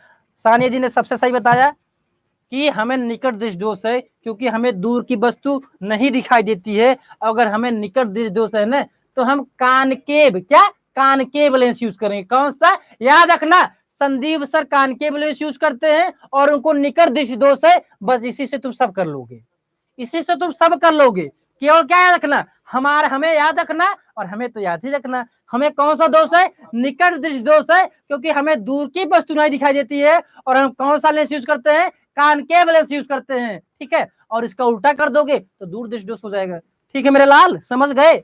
[SPEAKER 1] सानिया जी ने सबसे सही बताया कि हमें निकट दृष्टि दोष है, क्योंकि हमें दूर की वस्तु नहीं दिखाई देती है। अगर हमें निकट दृष्टि दोष है ना, तो हम कानकेव, क्या कानकेव लेंस यूज करेंगे। कौन सा, याद रखना, Sandeep sir concave lens use करते हैं और उनको निकट दृष्टि दोष है। बस इसी से तुम सब कर लोगे, इसी से तुम सब कर लोगे। केवल क्या याद रखना, हमारा हमें याद रखना, और हमें तो याद ही रखना, हमें कौन सा दोष है, निकट दृष्टि दोष है, क्योंकि हमें दूर की वस्तु नहीं दिखाई देती है। और हम कौन सा लेंस यूज करते हैं, कानकेव लेंस यूज करते हैं, ठीक है। और इसका उल्टा कर दोगे तो दूर दृष्टि दोष हो जाएगा। ठीक है मेरे लाल, समझ गए।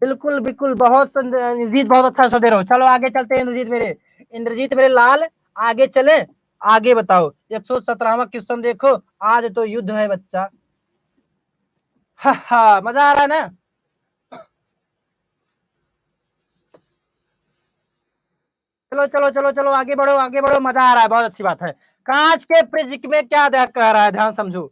[SPEAKER 1] बिल्कुल बिल्कुल, बहुत इंद्रजीत बहुत अच्छा सा दे रहे हो। चलो आगे चलते हैं इंद्रजीत मेरे, इंद्रजीत मेरे लाल, आगे चले। आगे बताओ 117वां क्वेश्चन देखो, आज तो युद्ध है बच्चा। हा हा, मजा आ रहा है ना। चलो चलो चलो चलो आगे बढ़ो आगे बढ़ो, मजा आ रहा है, बहुत अच्छी बात है। कांच के प्रिज्म में क्या कह रहा है, ध्यान समझो।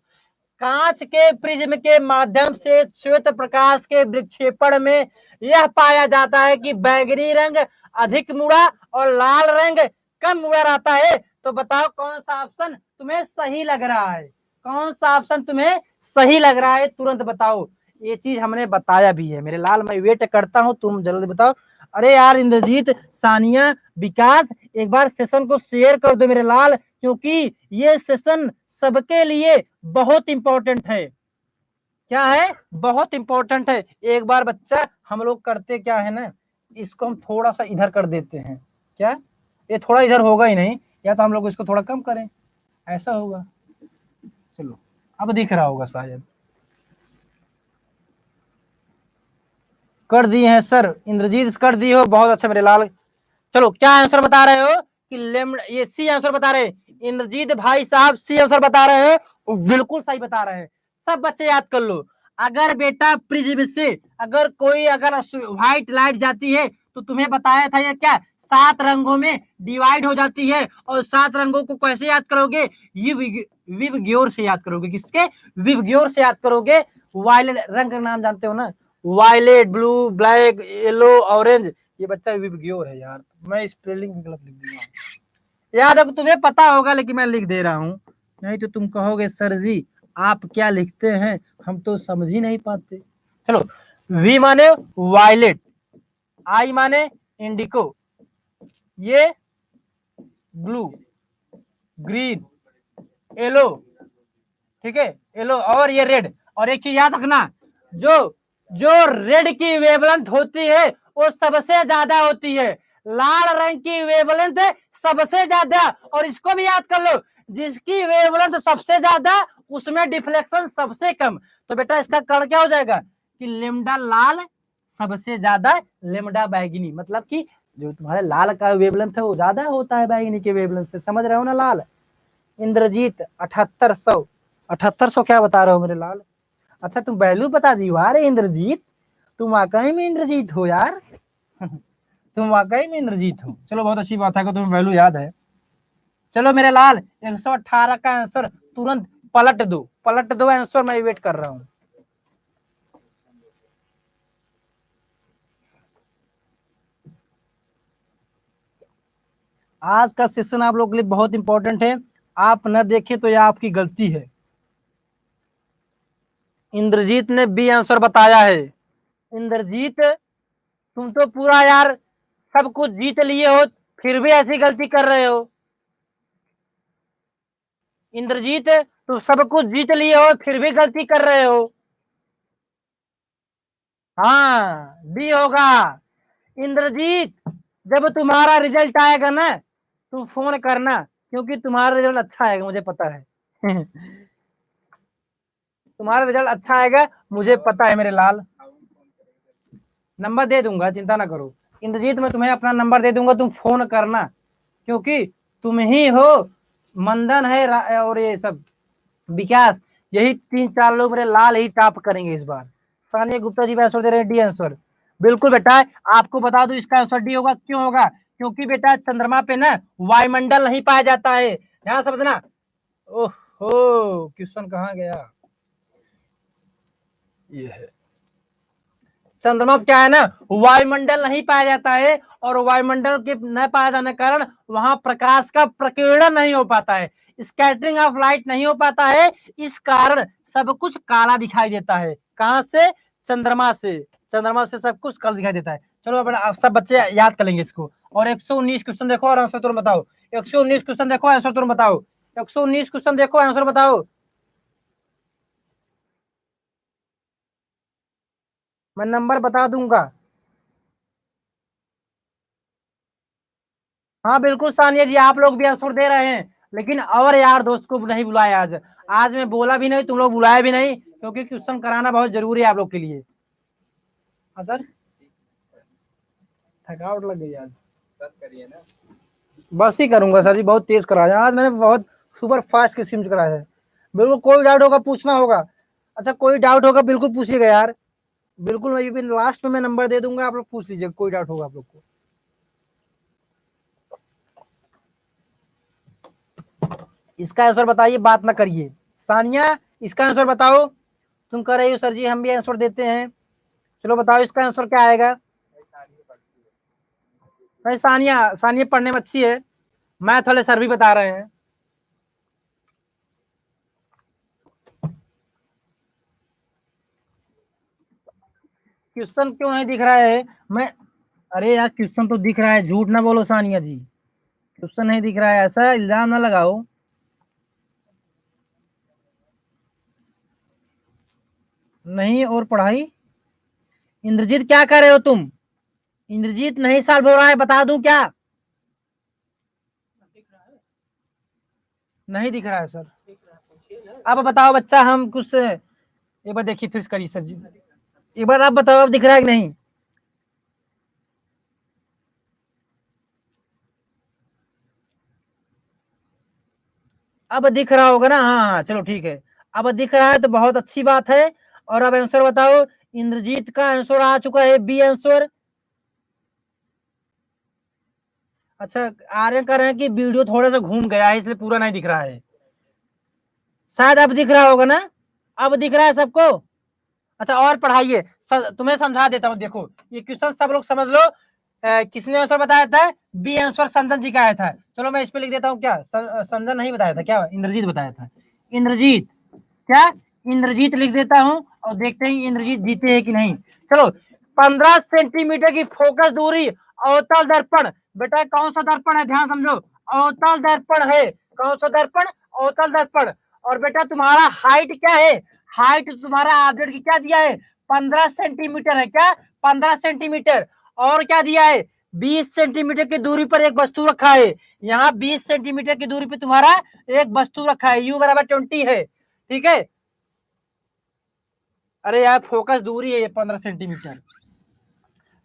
[SPEAKER 1] कांच के प्रिज्म के माध्यम से श्वेत प्रकाश के विक्षेपण में यह पाया जाता है कि बैंगनी रंग अधिक मुड़ा और लाल रंग कम मुड़ा रहता है। तो बताओ कौन सा ऑप्शन तुम्हें सही लग रहा है, कौन सा ऑप्शन तुम्हें सही लग रहा है, तुरंत बताओ। ये चीज हमने बताया भी है मेरे लाल, मैं वेट करता हूँ, तुम जल्दी बताओ। अरे यार इंद्रजीत, सानिया, विकास, एक बार सेशन को शेयर कर दो मेरे लाल, क्योंकि ये सेशन सबके लिए बहुत इंपॉर्टेंट है। क्या है, बहुत इंपॉर्टेंट है। एक बार बच्चा हम लोग करते क्या है ना, इसको हम थोड़ा सा इधर कर देते हैं, क्या ये थोड़ा इधर होगा ही नहीं, या तो हम लोग इसको थोड़ा कम करें, ऐसा होगा। चलो अब दिख रहा होगा शायद, कर दिए हैं सर, इंद्रजीत कर दिए हो, बहुत अच्छा मेरे लाल। चलो क्या आंसर बता रहे हो कि लेमड़ा, ये सी आंसर बता रहे हैं इंद्रजीत भाई साहब, सी आंसर बता रहे हैं, बिल्कुल सही बता रहे हैं। सब बच्चे याद कर लो, अगर बेटा प्रिज्म से अगर कोई अगर व्हाइट लाइट जाती है तो तुम्हें बताया था ये क्या, 7 रंगों में डिवाइड हो जाती है। और 7 रंगों को कैसे याद करोगे, विबग्योर से याद करोगे, किसके, विबग्योर से याद करोगे। वायलेट रंग का नाम जानते हो ना, violet, blue, black, yellow, orange, ये बच्चा विबग्योर है यार, मैं स्पेलिंग भी गलत लिख दूंगा। याद है तुम्हें पता होगा, लेकिन मैं लिख दे रहा हूँ, नहीं तो तुम कहोगे सर जी आप क्या लिखते हैं, हम तो समझ ही नहीं पाते। चलो, वी माने वायलेट, आई माने इंडिको, ये ब्लू, ग्रीन, येलो, ठीक है येलो, और ये रेड। और एक चीज याद रखना, जो जो रेड की वेवलेंथ होती है वो सबसे ज्यादा होती है, लाल रंग की वेवलेंथ सबसे ज्यादा। और इसको भी याद कर लो, जिसकी वेवलेंथ सबसे ज्यादा उसमें डिफ्लेक्शन सबसे कम। तो बेटा इसका कर्ण क्या हो जाएगा कि लेमडा लाल सबसे ज्यादा, लेमडा बैगनी, मतलब कि जो तुम्हारे लाल का वेवलेंथ है वो ज्यादा होता है बैगनी के वेवलेंथ से, समझ रहे हो ना लाल। इंद्रजीत 7800, 7800 क्या बता रहे हो मेरे लाल। अच्छा तुम वैल्यू बता दी, अरे इंद्रजीत तुम वाकई में इंद्रजीत हो यार तुम वाकई में इंद्रजीत हो। चलो बहुत अच्छी बात है कि तुम्हें वैल्यू याद है। चलो मेरे लाल 118 का आंसर तुरंत पलट दो, पलट दो आंसर, मैं वेट कर रहा हूँ। आज का सेशन आप लोग के लिए बहुत इंपॉर्टेंट है, आप न देखें तो यह आपकी गलती है। इंद्रजीत ने बी आंसर बताया है। इंद्रजीत तुम तो पूरा यार सब कुछ जीत लिए हो, फिर भी ऐसी गलती कर रहे हो। इंद्रजीत तुम सब कुछ जीत लिए हो फिर भी गलती कर रहे हो। हाँ डी होगा। इंद्रजीत जब तुम्हारा रिजल्ट आएगा ना तुम फोन करना, क्योंकि तुम्हारा रिजल्ट अच्छा आएगा मुझे पता है तुम्हारा रिजल्ट अच्छा आएगा मुझे पता है मेरे लाल, नंबर दे दूंगा चिंता ना करो। इंद्रजीत मैं तुम्हें अपना नंबर दे दूंगा, तुम फोन करना, क्योंकि तुम ही हो, मंदन है और ये सब विकास, यही 3-4 लोग मेरे लाल ही टॉप करेंगे इस बार। सानिया गुप्ता जी आंसर दे रहे हैं डी आंसर। बिल्कुल बेटा, आपको बता दूं इसका आंसर डी होगा। क्यों होगा? क्योंकि बेटा चंद्रमा पे ना वायुमंडल नहीं पाया जाता है, ध्यान समझना। ओहो, क्वेश्चन कहाँ गया? ये है, चंद्रमा क्या है ना, वायुमंडल नहीं पाया जाता है, और वायुमंडल के न पाया जाने के कारण वहां प्रकाश का प्रकीर्णन नहीं हो पाता है, स्कैटरिंग ऑफ लाइट नहीं हो पाता है, इस कारण सब कुछ काला दिखाई देता है। कहां से? चंद्रमा से। चंद्रमा से सब कुछ काला दिखाई देता है। चलो अपना आप सब बच्चे याद कर लेंगे इसको। और 119 क्वेश्चन देखो और आंसर तुम बताओ। 119 क्वेश्चन देखो, आंसर तुम बताओ। 119 क्वेश्चन देखो, आंसर बताओ। मैं नंबर बता दूंगा। हाँ बिल्कुल सानिया जी, आप लोग भी आंसर दे रहे हैं, लेकिन और यार दोस्त को नहीं बुलाया आज। आज मैं बोला भी नहीं, तुम लोग बुलाया भी नहीं, क्योंकि क्वेश्चन कराना बहुत जरूरी है आप लोग के लिए। हाँ सर, थकावट लग गई आज। बस करिए ना। बस ही करूंगा सर जी, बहुत तेज कराया आज मैंने, बहुत सुपर फास्ट किस्म से कराया है। बिल्कुल, कोई डाउट होगा पूछना होगा। अच्छा, कोई डाउट होगा बिल्कुल पूछिएगा यार। बिल्कुल, मैं भी लास्ट में मैं नंबर दे दूंगा, आप लोग पूछ लीजिए, कोई डाउट होगा आप लोग को। इसका आंसर बताइए, बात ना करिए। सानिया, इसका आंसर बताओ। तुम कह रही हो सर जी हम भी आंसर देते हैं, चलो बताओ इसका आंसर क्या आएगा। भाई सानिया, सानिया पढ़ने में अच्छी है, मैथ वाले सर भी बता रहे हैं। क्वेश्चन क्यों नहीं दिख रहा है? मैं, अरे यार क्वेश्चन तो दिख रहा है, झूठ ना बोलो सानिया जी, क्वेश्चन नहीं दिख रहा है, ऐसा इल्जाम ना लगाओ। नहीं, और पढ़ाई? इंद्रजीत क्या कर रहे हो तुम? इंद्रजीत नहीं सॉल्व हो रहा है, बता दूं क्या? नहीं दिख रहा है सर। अब बताओ बच्चा, हम कुछ एक बार देखिए फिर करिए सर जी, एक बार आप बताओ अब दिख रहा है कि नहीं। अब दिख रहा होगा ना? हाँ हाँ, चलो ठीक है, अब दिख रहा है तो बहुत अच्छी बात है। और अब आंसर बताओ। इंद्रजीत का आंसर आ चुका है, बी आंसर। अच्छा, आर्यन कह रहे हैं कि वीडियो थोड़ा सा घूम गया है, इसलिए पूरा नहीं दिख रहा है। शायद अब दिख रहा होगा ना? अब दिख रहा है सबको? अच्छा, और पढ़ाइए, तुम्हें समझा देता हूँ। देखो ये क्वेश्चन सब लोग समझ लो। किसने आंसर बताया था? बी आंसर संजन जी का आया था। चलो मैं इस पे लिख देता हूँ, क्या संजन नहीं बताया था, क्या इंद्रजीत बताया था। इंद्रजीत, क्या इंद्रजीत लिख देता हूँ, और देखते हैं इंद्रजीत जीते हैं कि नहीं। चलो, 15 सेंटीमीटर की फोकस दूरी, अवतल दर्पण। बेटा कौन सा दर्पण है, ध्यान समझो, अवतल दर्पण है। कौन सा दर्पण? अवतल दर्पण। और बेटा तुम्हारा हाइट क्या है? हाइट तुम्हारा ऑब्जेक्ट की क्या दिया है? 15 सेंटीमीटर है, क्या 15 सेंटीमीटर? और क्या दिया है? 20 सेंटीमीटर की दूरी पर एक वस्तु रखा है। यहाँ 20 सेंटीमीटर की दूरी पर तुम्हारा एक वस्तु रखा है, u बराबर 20 है, ठीक है। अरे यार फोकस दूरी है ये 15 सेंटीमीटर,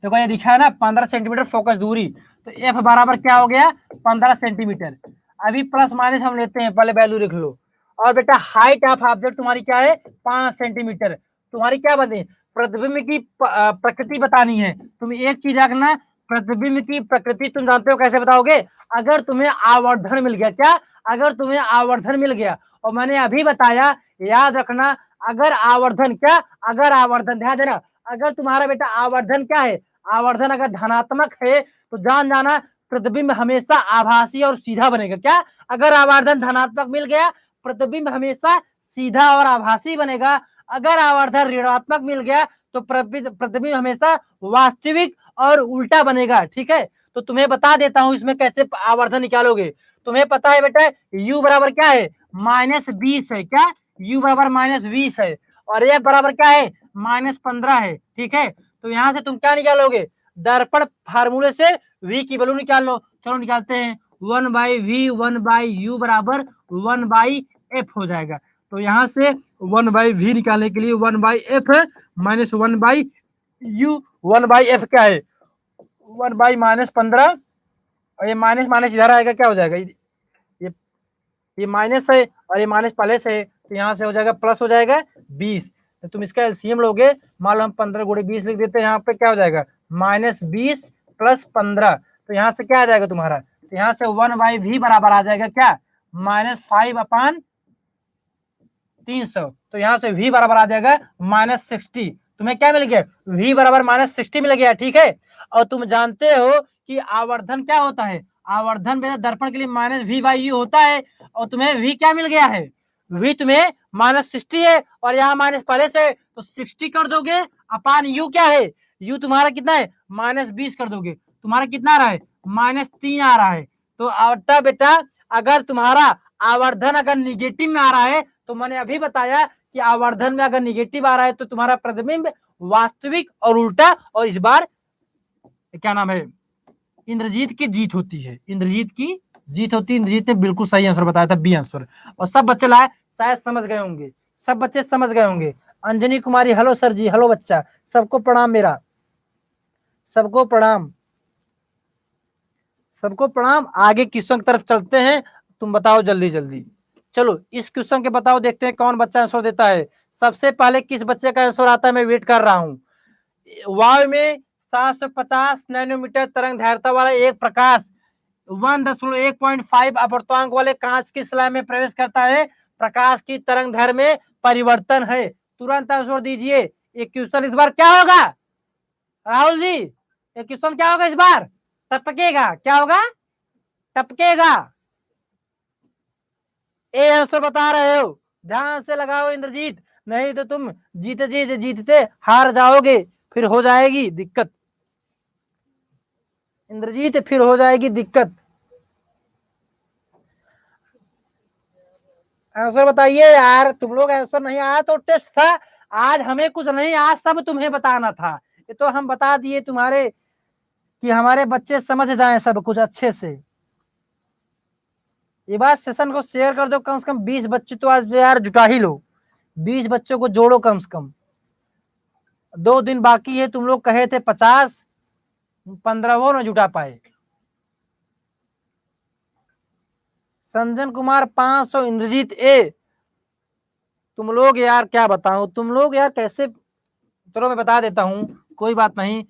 [SPEAKER 1] देखो ये दिखा है ना, 15 सेंटीमीटर फोकस दूरी। तो एफ बराबर क्या हो गया? 15 सेंटीमीटर। अभी प्लस माइनस हम लेते हैं, पहले वैल्यू लिख लो। और बेटा हाइट ऑफ ऑब्जेक्ट तुम्हारी क्या है? 5 सेंटीमीटर। तुम्हारी क्या बनी? प्रतिबिंब की प्रकृति बतानी है। तुम एक चीज रखना, प्रतिबिंब की प्रकृति तुम जानते हो कैसे बताओगे? अगर तुम्हें आवर्धन मिल गया, क्या? अगर तुम्हें आवर्धन मिल गया, और मैंने अभी बताया, याद रखना, अगर आवर्धन, क्या? अगर आवर्धन, ध्यान देना, अगर तुम्हारा बेटा आवर्धन क्या है? आवर्धन अगर धनात्मक है तो जान जाना प्रतिबिंब हमेशा आभासी और सीधा बनेगा, क्या? अगर आवर्धन धनात्मक मिल गया, प्रतिबिंब हमेशा सीधा और आभासी बनेगा। अगर आवर्धन ऋणात्मक मिल गया तो प्रतिबिंब हमेशा वास्तविक और उल्टा बनेगा, ठीक है। तो तुम्हें बता देता हूं इसमें कैसे आवर्धन निकालोगे। तुम्हें पता है बेटा u बराबर क्या है? -20 है, क्या? u बराबर -20 है, और f बराबर क्या है? -15 है, ठीक है। तो यहां से तुम क्या निकालोगे? दर्पण फार्मूले से v की वैल्यू निकाल लो। चलो निकालते हैं, 1/v 1/u बराबर 1/f हो जाएगा। तो यहां से 1/v निकालने के लिए 1/f -1/u, 1/f क्या है? 1 बाई -15 और ये माइनस माइनस इधर आएगा, क्या हो जाएगा, ये माइनस है और ये माइनस पहले से है, तो यहाँ से हो जाएगा प्लस हो जाएगा 20। तो तुम इसका एलसीएम लोगे, मान लो हम 15 × 20 लिख देते हैं, यहाँ पे क्या हो जाएगा -20 + 15, तो यहाँ से क्या आ जाएगा तुम्हारा, तो यहाँ से 1/v बराबर आ जाएगा क्या, -5/300। तो यहाँ से v बराबर आ जाएगा -60। तुम्हें क्या मिल गया, v बराबर -60 मिल गया, ठीक है। और तुम जानते हो कि आवर्धन क्या होता है, आवर्धन में दर्पण के लिए -v/u होता है, और तुम्हें v क्या मिल गया है, v तुम्हें -60 है, और यहाँ माइनस पहले से, तो 60 कर दोगे अपान u क्या है, u तुम्हारा कितना है -20 कर दोगे, तुम्हारा कितना आ रहा है -3 आ रहा है। तो अतः बेटा अगर तुम्हारा आवर्धन अगर निगेटिव में आ रहा है, तो मैंने अभी बताया कि आवर्धन में अगर निगेटिव आ रहा है तो तुम्हारा प्रतिबिंब वास्तविक और उल्टा, और इस बार क्या नाम है, इंद्रजीत की जीत होती है, इंद्रजीत की जीत होती है। इंद्रजीत ने बिल्कुल सही आंसर बताया था, बी आंसर। और सब बच्चे लाए शायद समझ गए होंगे, सब बच्चे समझ गए होंगे। अंजनी कुमारी हेलो सर जी, हेलो बच्चा, सबको प्रणाम, मेरा सबको प्रणाम, सबको प्रणाम। आगे क्वेश्चन की तरफ चलते हैं, तुम बताओ जल्दी जल्दी। चलो इस क्वेश्चन के बताओ, देखते हैं कौन बच्चा आंसर देता है। सबसे पहले किस बच्चे का आंसर आता है, मैं वेट कर रहा हूं। वायु में 750 नैनोमीटर तरंग धारिता वाला एक प्रकाश 1.5 अपवर्तनांक वाले कांच की स्लैब में प्रवेश करता है, प्रकाश की तरंग दैर्घ्य में परिवर्तन है। तुरंत आंसर दीजिए। ये क्वेश्चन इस बार क्या होगा राहुल जी, ये क्वेश्चन क्या होगा इस बार, टपकेगा, क्या होगा, टपकेगा। ए आंसर बता रहे हो, ध्यान से लगाओ इंद्रजीत, नहीं तो तुम जीते जीतते हार जाओगे, फिर हो जाएगी दिक्कत इंद्रजीत, फिर हो जाएगी दिक्कत। आंसर बताइए यार, तुम लोग आंसर नहीं आया तो टेस्ट था, आज हमें कुछ नहीं, आज सब तुम्हें बताना था। ये तो हम बता दिए तुम्हारे कि हमारे बच्चे समझ जाएं सब कुछ अच्छे से। ये बात सेशन को शेयर कर दो, कम से कम 20 बच्चे तो आज यार जुटा ही लो, 20 बच्चों को जोड़ो कम से कम। 2 दिन बाकी है, तुम लोग कहे थे 50, 15 वो न जुटा पाए। संजन कुमार 500, इंद्रजीत ए। तुम लोग यार क्या बताऊं, तुम लोग यार कैसे, चलो मैं बता देता हूं, कोई बात नहीं,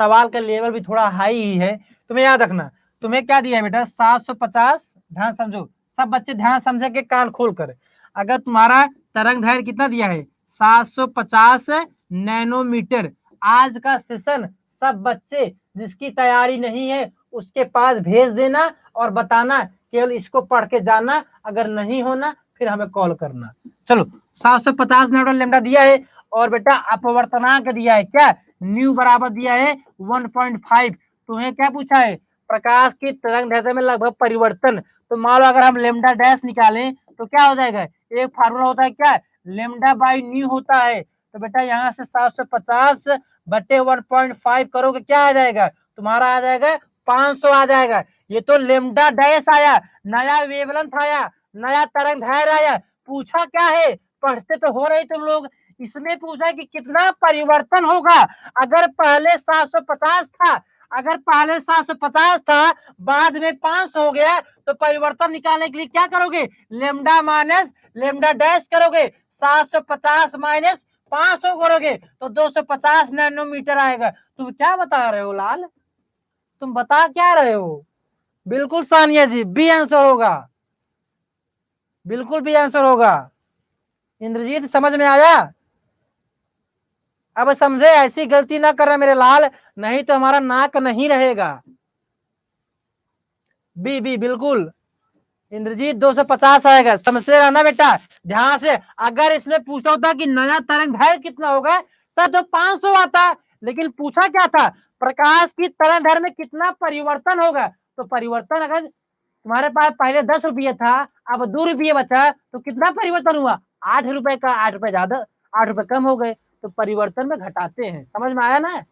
[SPEAKER 1] सवाल का लेवल भी थोड़ा हाई ही है। तुम्हें याद रखना, तुम्हें क्या दिया है बेटा 750, ध्यान समझो, सब बच्चे ध्यान समझे के कान खोल कर। अगर तुम्हारा तरंग दैर्घ्य कितना दिया है 750 नैनोमीटर, आज का सेशन सब बच्चे जिसकी तैयारी नहीं है उसके पास भेज देना और बताना, केवल इसको पढ़ के जाना, अगर नहीं होना फिर हमें कॉल करना। चलो 750 न्यूटन लेमडा दिया है, और बेटा अपवर्तनांक दिया है क्या, न्यू बराबर दिया है 1.5। तुम्हें क्या पूछा है, प्रकाश की तरंग दैर्घ्य में लगभग परिवर्तन। तो मान लो अगर हम लेमडा डैश निकालें तो क्या हो जाएगा, एक फार्मूला होता है क्या, लेमडा बाई न्यू होता है। तो बेटा यहाँ से 750 बटे 1.5 करोगे, क्या आ जाएगा तुम्हारा, आ जाएगा 500 आ जाएगा। ये तो लेमडा डैश आया, नया वेवलेंथ आया, नया तरंग दैर्घ्य आया। पूछा क्या है, पढ़ते तो हो रहे तुम लोग, इसने पूछा कि कितना परिवर्तन होगा। अगर पहले 750 था, अगर पहले 750 था, बाद में 500 हो गया, तो परिवर्तन निकालने के लिए क्या करोगे, लेमडा माइनस लेमडा डैश करोगे, 750 माइनस 500 करोगे तो 250 नैनोमीटर आएगा। तुम क्या बता रहे हो लाल, तुम बता क्या रहे हो, बिल्कुल सानिया जी बी आंसर होगा, बिल्कुल बी आंसर होगा। इंद्रजीत समझ में आया, अब समझे, ऐसी गलती ना करना मेरे लाल, नहीं तो हमारा नाक नहीं रहेगा। बी बी बिल्कुल इंद्रजीत 250 आएगा, समझते रहना बेटा ध्यान से। अगर इसमें पूछा होता कि नया तरंग दैर्घ्य कितना होगा तब तो 500 आता, लेकिन पूछा क्या था, प्रकाश की तरंग दैर्घ्य में कितना परिवर्तन होगा। तो परिवर्तन अगर तुम्हारे पास पहले 10 रुपये था, अब 2 रुपये बचा, तो कितना परिवर्तन हुआ, 8 रुपए का, 8 रुपए ज्यादा, 8 रुपए कम हो गए, तो परिवर्तन में घटाते हैं। समझ में आया ना,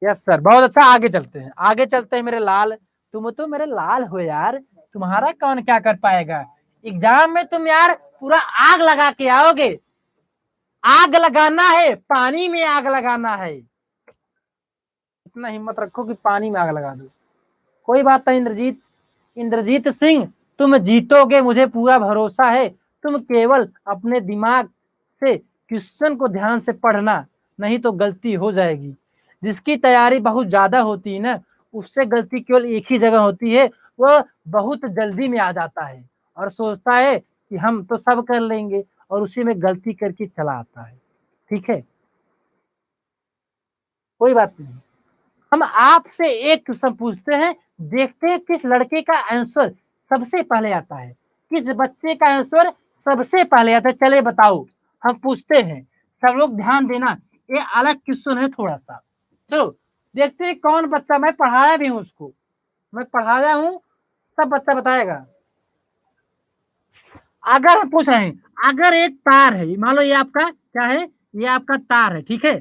[SPEAKER 1] यस सर, बहुत अच्छा। आगे चलते हैं, आगे चलते हैं मेरे लाल, तुम तो मेरे लाल हो यार, तुम्हारा कौन क्या कर पाएगा। एग्जाम में तुम यार पूरा आग लगा के आओगे, आग लगाना है, पानी में आग लगाना है। इतना हिम्मत रखो कि पानी में आग लगा दो। कोई बात नहीं इंद्रजीत, इंद्रजीत सिंह, तुम जीतोगे, मुझे पूरा भरोसा है। तुम केवल अपने दिमाग से क्वेश्चन को ध्यान से पढ़ना, नहीं तो गलती हो जाएगी। जिसकी तैयारी बहुत ज्यादा होती है ना, उससे गलती केवल एक ही जगह होती है, वह बहुत जल्दी में आ जाता है और सोचता है कि हम तो सब कर लेंगे, और उसी में गलती करके चला आता है। ठीक है, कोई बात नहीं। हम आपसे एक क्वेश्चन पूछते हैं, देखते हैं किस लड़के का आंसर सबसे पहले आता है, किस बच्चे का आंसर सबसे पहले आता है। चले बताओ, हम पूछते हैं, सब लोग ध्यान देना, ये अलग क्वेश्चन है थोड़ा सा। चलो देखते हैं कौन बच्चा, मैं पढ़ाया भी हूं उसको, मैं पढ़ाया हूं, सब बच्चा बताएगा। अगर हम पूछ रहे हैं, अगर एक तार है, मान लो ये आपका क्या है, ये आपका तार है, ठीक है।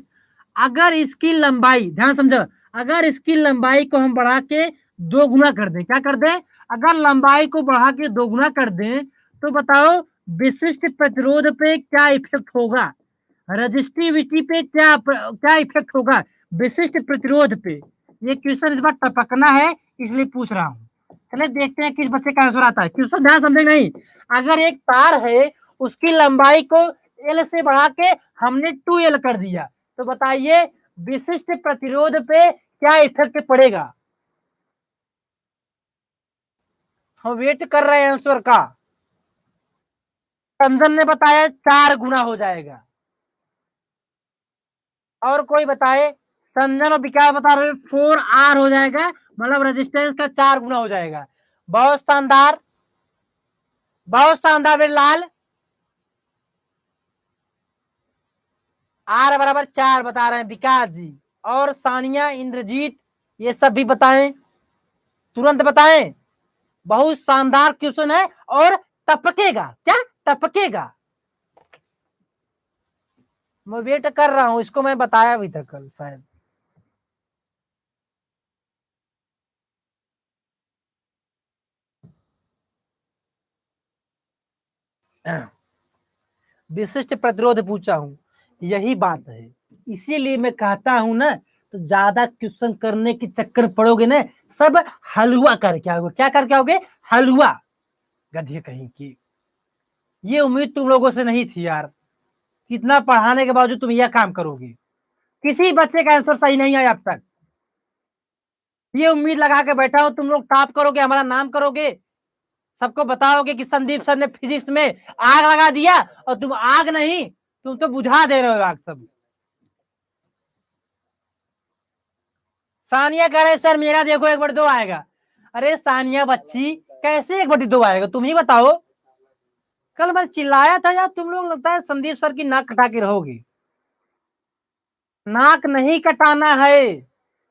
[SPEAKER 1] अगर इसकी लंबाई, ध्यान समझो, अगर इसकी लंबाई को हम बढ़ा के 2 गुना कर दें, क्या कर दें, अगर लंबाई को बढ़ा के 2 गुना कर दें, तो बताओ विशिष्ट प्रतिरोध पे क्या इफेक्ट होगा, रजिस्टिविटी पे क्या क्या इफेक्ट होगा, विशिष्ट प्रतिरोध पे। ये क्वेश्चन इस बार टपकना है, इसलिए पूछ रहा हूं। चले देखते हैं किस बच्चे का आंसर आता है। क्वेश्चन ध्यान समझे नहीं, अगर एक तार है, उसकी लंबाई को एल से बढ़ा के हमने 2L कर दिया, तो बताइए विशिष्ट प्रतिरोध पे क्या इफेक्ट पड़ेगा। हम वेट कर रहे हैं आंसर का। संजन ने बताया 4 गुना हो जाएगा, और कोई बताए, संजन और विकास बता रहे 4R हो जाएगा, मतलब रेजिस्टेंस का 4 गुना हो जाएगा। बहुत शानदार, बहुत शानदार मेरे लाल। R बराबर 4 बता रहे हैं विकास जी, और सानिया, इंद्रजीत, ये सब भी बताएं, तुरंत बताएं। बहुत शानदार क्वेश्चन है, और टपकेगा, क्या टपकेगा। मैं वेट कर रहा हूं, इसको मैं बताया भी था कल शायद। विशिष्ट प्रतिरोध पूछा हूं, यही बात है। इसीलिए मैं कहता हूं ना, तो ज्यादा क्वेश्चन करने के चक्कर पड़ोगे ना, सब हलवा करके आओगे। क्या करके आओगे, हलवा, गधे कहीं की। ये उम्मीद तुम लोगों से नहीं थी यार, कितना पढ़ाने के बावजूद तुम यह काम करोगे। किसी बच्चे का आंसर सही नहीं आया अब तक। ये उम्मीद लगा के बैठा हूं तुम लोग टॉप करोगे, हमारा नाम करोगे, सबको बताओगे कि संदीप सर ने फिजिक्स में आग लगा दिया, और तुम आग नहीं, तुम तो बुझा दे रहे हो आग सब। सानिया कह रहे सर मेरा देखो 1/2 आएगा। अरे सानिया बच्ची, कैसे 1/2 आएगा, तुम ही बताओ। कल मैं चिल्लाया था यार, तुम लोग लगता है संदीप सर की नाक कटा के रहोगे। नाक नहीं कटाना है,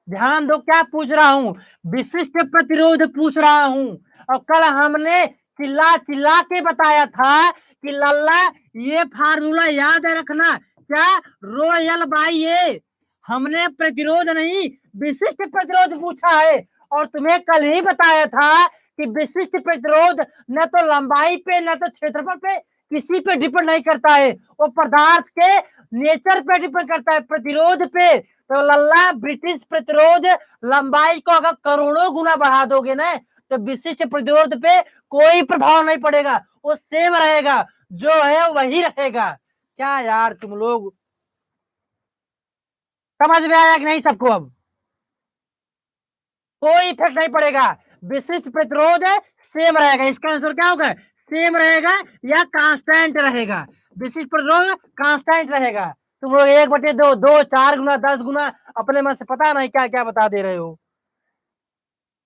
[SPEAKER 1] ध्यान दो क्या पूछ रहा हूं, विशिष्ट प्रतिरोध पूछ रहा हूं। और कल हमने चिल्ला चिल्ला के बताया था कि लल्ला ये फार्मूला याद रखना, क्या, रोयल बाई ए। हमने प्रतिरोध नहीं, विशिष्ट प्रतिरोध पूछा है, और तुम्हें कल ही बताया था कि विशिष्ट प्रतिरोध न तो लंबाई पे न तो क्षेत्रफल पे किसी पे डिपेंड नहीं करता है, वो पदार्थ के नेचर पे डिपेंड करता है, प्रतिरोध पे। तो लल्ला ब्रिटिश प्रतिरोध लंबाई को अगर करोड़ों गुना बढ़ा दोगे ना, तो विशिष्ट प्रतिरोध पे कोई प्रभाव नहीं पड़ेगा, वो सेम रहेगा, जो है वही रहेगा। क्या यार तुम लोग, समझ में आया कि नहीं सबको। अब कोई इफेक्ट नहीं पड़ेगा, विशिष्ट प्रतिरोध सेम रहेगा। इसका आंसर क्या होगा, सेम रहेगा या कांस्टेंट रहेगा। विशिष्ट प्रतिरोध कांस्टेंट रहेगा। तुम लोग 1/2, 2, 4 गुना, 10 गुना, अपने मन से पता नहीं क्या क्या बता दे रहे हो।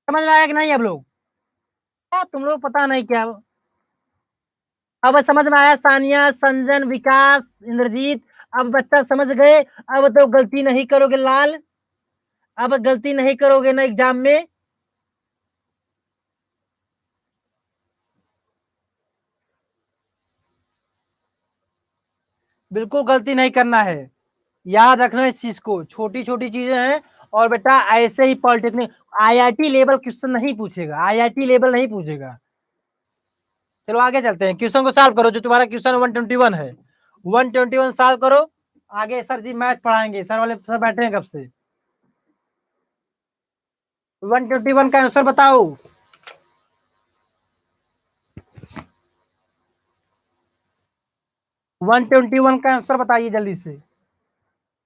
[SPEAKER 1] समझ में आया कि नहीं अब लोग, क्या तुम लोग पता नहीं क्या। अब समझ में आया, सानिया, संजन, विकास, इंद्रजीत, अब बच्चा समझ गए। अब तो गलती नहीं करोगे लाल, अब गलती नहीं करोगे ना एग्जाम में। बिल्कुल गलती नहीं करना है, याद रखना इस चीज को, छोटी छोटी चीजें हैं। और बेटा ऐसे ही पॉलिटेक्निक आईआईटी लेवल क्वेश्चन नहीं पूछेगा, आईआईटी लेवल नहीं पूछेगा। चलो आगे चलते हैं, क्वेश्चन को सॉल्व करो, जो तुम्हारा क्वेश्चन 121 है 121 सॉल्व करो। आगे सर जी मैथ पढ़ाएंगे, सर वाले सर बैठे हैं कब से। 121 का आंसर बताओ। 121 का आंसर बताइए जल्दी से।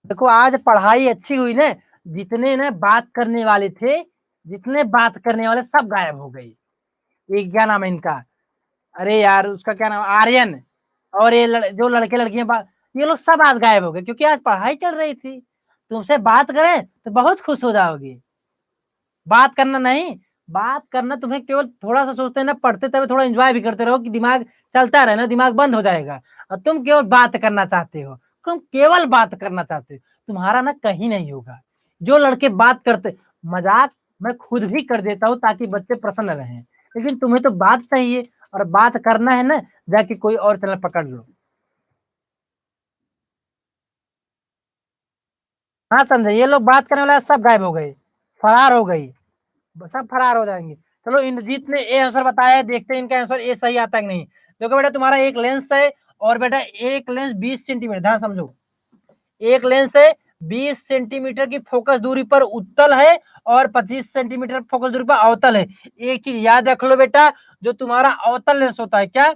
[SPEAKER 1] देखो आज पढ़ाई अच्छी हुई ना, जितने ना बात करने वाले थे, जितने बात करने वाले सब गायब हो गए। ये क्या नाम है इनका, अरे यार उसका क्या नाम, आर्यन, और ये जो लड़के लड़कियां ये लोग सब आज गायब हो गए, क्योंकि आज पढ़ाई चल रही थी। तुमसे बात करें तो बहुत खुश हो जाओगे। बात करना नहीं, बात करना तुम्हें केवल थोड़ा सा सोचते हैं ना, पढ़ते तभी थोड़ा एंजॉय भी करते रहो कि दिमाग चलता रहे ना, दिमाग बंद हो जाएगा। और तुम केवल बात करना चाहते हो, तुम केवल बात करना चाहते हो, तुम्हारा ना कहीं नहीं होगा। जो लड़के बात करते, मजाक मैं खुद भी कर देता हूँ ताकि बच्चे प्रसन्न रहें, लेकिन तुम्हें तो बात चाहिए, और बात करना है ना, जाके कोई और चैनल पकड़ लो। हाँ समझे, ये लोग बात करने वाले सब गायब हो गए, फरार हो गई, सब फरार हो जाएंगे। चलो इंद्रजीत ने ए आंसर बताया है, देखते हैं इनका आंसर ए सही आता है कि नहीं। देखो बेटा तुम्हारा एक लेंस है, और बेटा एक लेंस 20 सेंटीमीटर, ध्यान समझो। एक लेंस है 20 सेंटीमीटर की फोकस दूरी पर उत्तल है, और 25 सेंटीमीटर फोकस दूरी पर अवतल है। एक चीज याद रख लो बेटा, जो तुम्हारा अवतल लेंस होता है, क्या,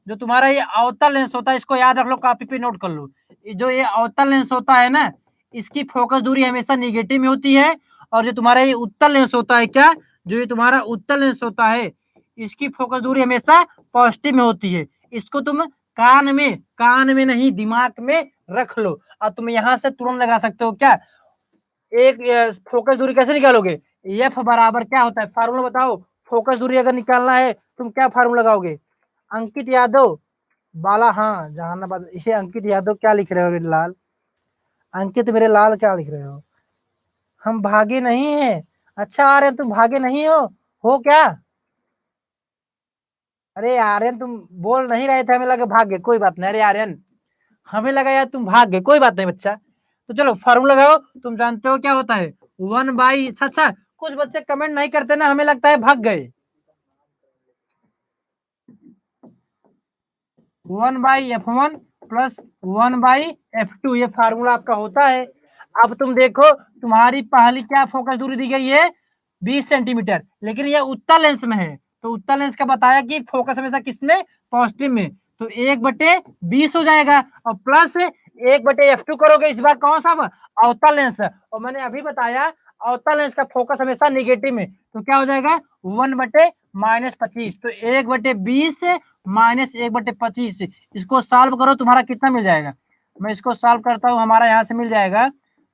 [SPEAKER 1] जो तुम्हारा ये अवतल लेंस होता है, इसको याद रख लो, कॉपी पे नोट कर लो। जो ये अवतल लेंस होता है ना, इसकी फोकस दूरी हमेशा निगेटिव में होती है, और जो तुम्हारा ये उत्तल लेंस होता है, क्या, जो ये तुम्हारा उत्तल लेंस होता है, इसकी फोकस दूरी हमेशा पॉजिटिव में होती है। इसको तुम कान में नहीं दिमाग में रख लो, और तुम यहां से तुरंत लगा सकते हो। क्या, एक फोकस दूरी कैसे निकालोगे, एफ बराबर क्या होता है, फार्मूला बताओ। फोकस दूरी अगर निकालना है तुम क्या फार्मूला लगाओगे, अंकित यादव, बाला, हाँ जहानाबाद, ये अंकित यादव क्या लिख रहे हो मेरे लाल, अंकित मेरे लाल क्या लिख रहे हो, हम भागे नहीं है। अच्छा आर्यन तुम भागे नहीं हो क्या, अरे आर्यन तुम बोल नहीं रहे थे, हमें लगा भाग गए, कोई बात नहीं। अरे आर्यन हमें लगा यार तुम भाग गए, कोई बात नहीं बच्चा। तो चलो फार्मूला लगाओ, तुम जानते हो क्या होता है, 1/, अच्छा कुछ बच्चे कमेंट नहीं करते ना, हमें लगता है भाग गए। 1/F1 प्लस 1/F2, ये फार्मूला आपका होता है। अब तुम देखो तुम्हारी पहली क्या फोकस दूरी दी गई है, 20 सेंटीमीटर, लेकिन ये उत्तल लेंस में है, तो उत्तल लेंस का बताया कि फोकस हमेशा किसमें, पॉजिटिव में, तो 1/20 हो जाएगा, और प्लस 1/F2 करोगे, इस बार कौन सा, अवतल लेंस, और मैंने अभी बताया अवतल लेंस का फोकस हमेशा निगेटिव में, तो क्या हो जाएगा 1/-25, तो 1/20 माइनस 1/25, इसको सॉल्व करो, तुम्हारा कितना मिल जाएगा, मैं इसको सॉल्व करता हूँ, हमारा यहाँ से मिल जाएगा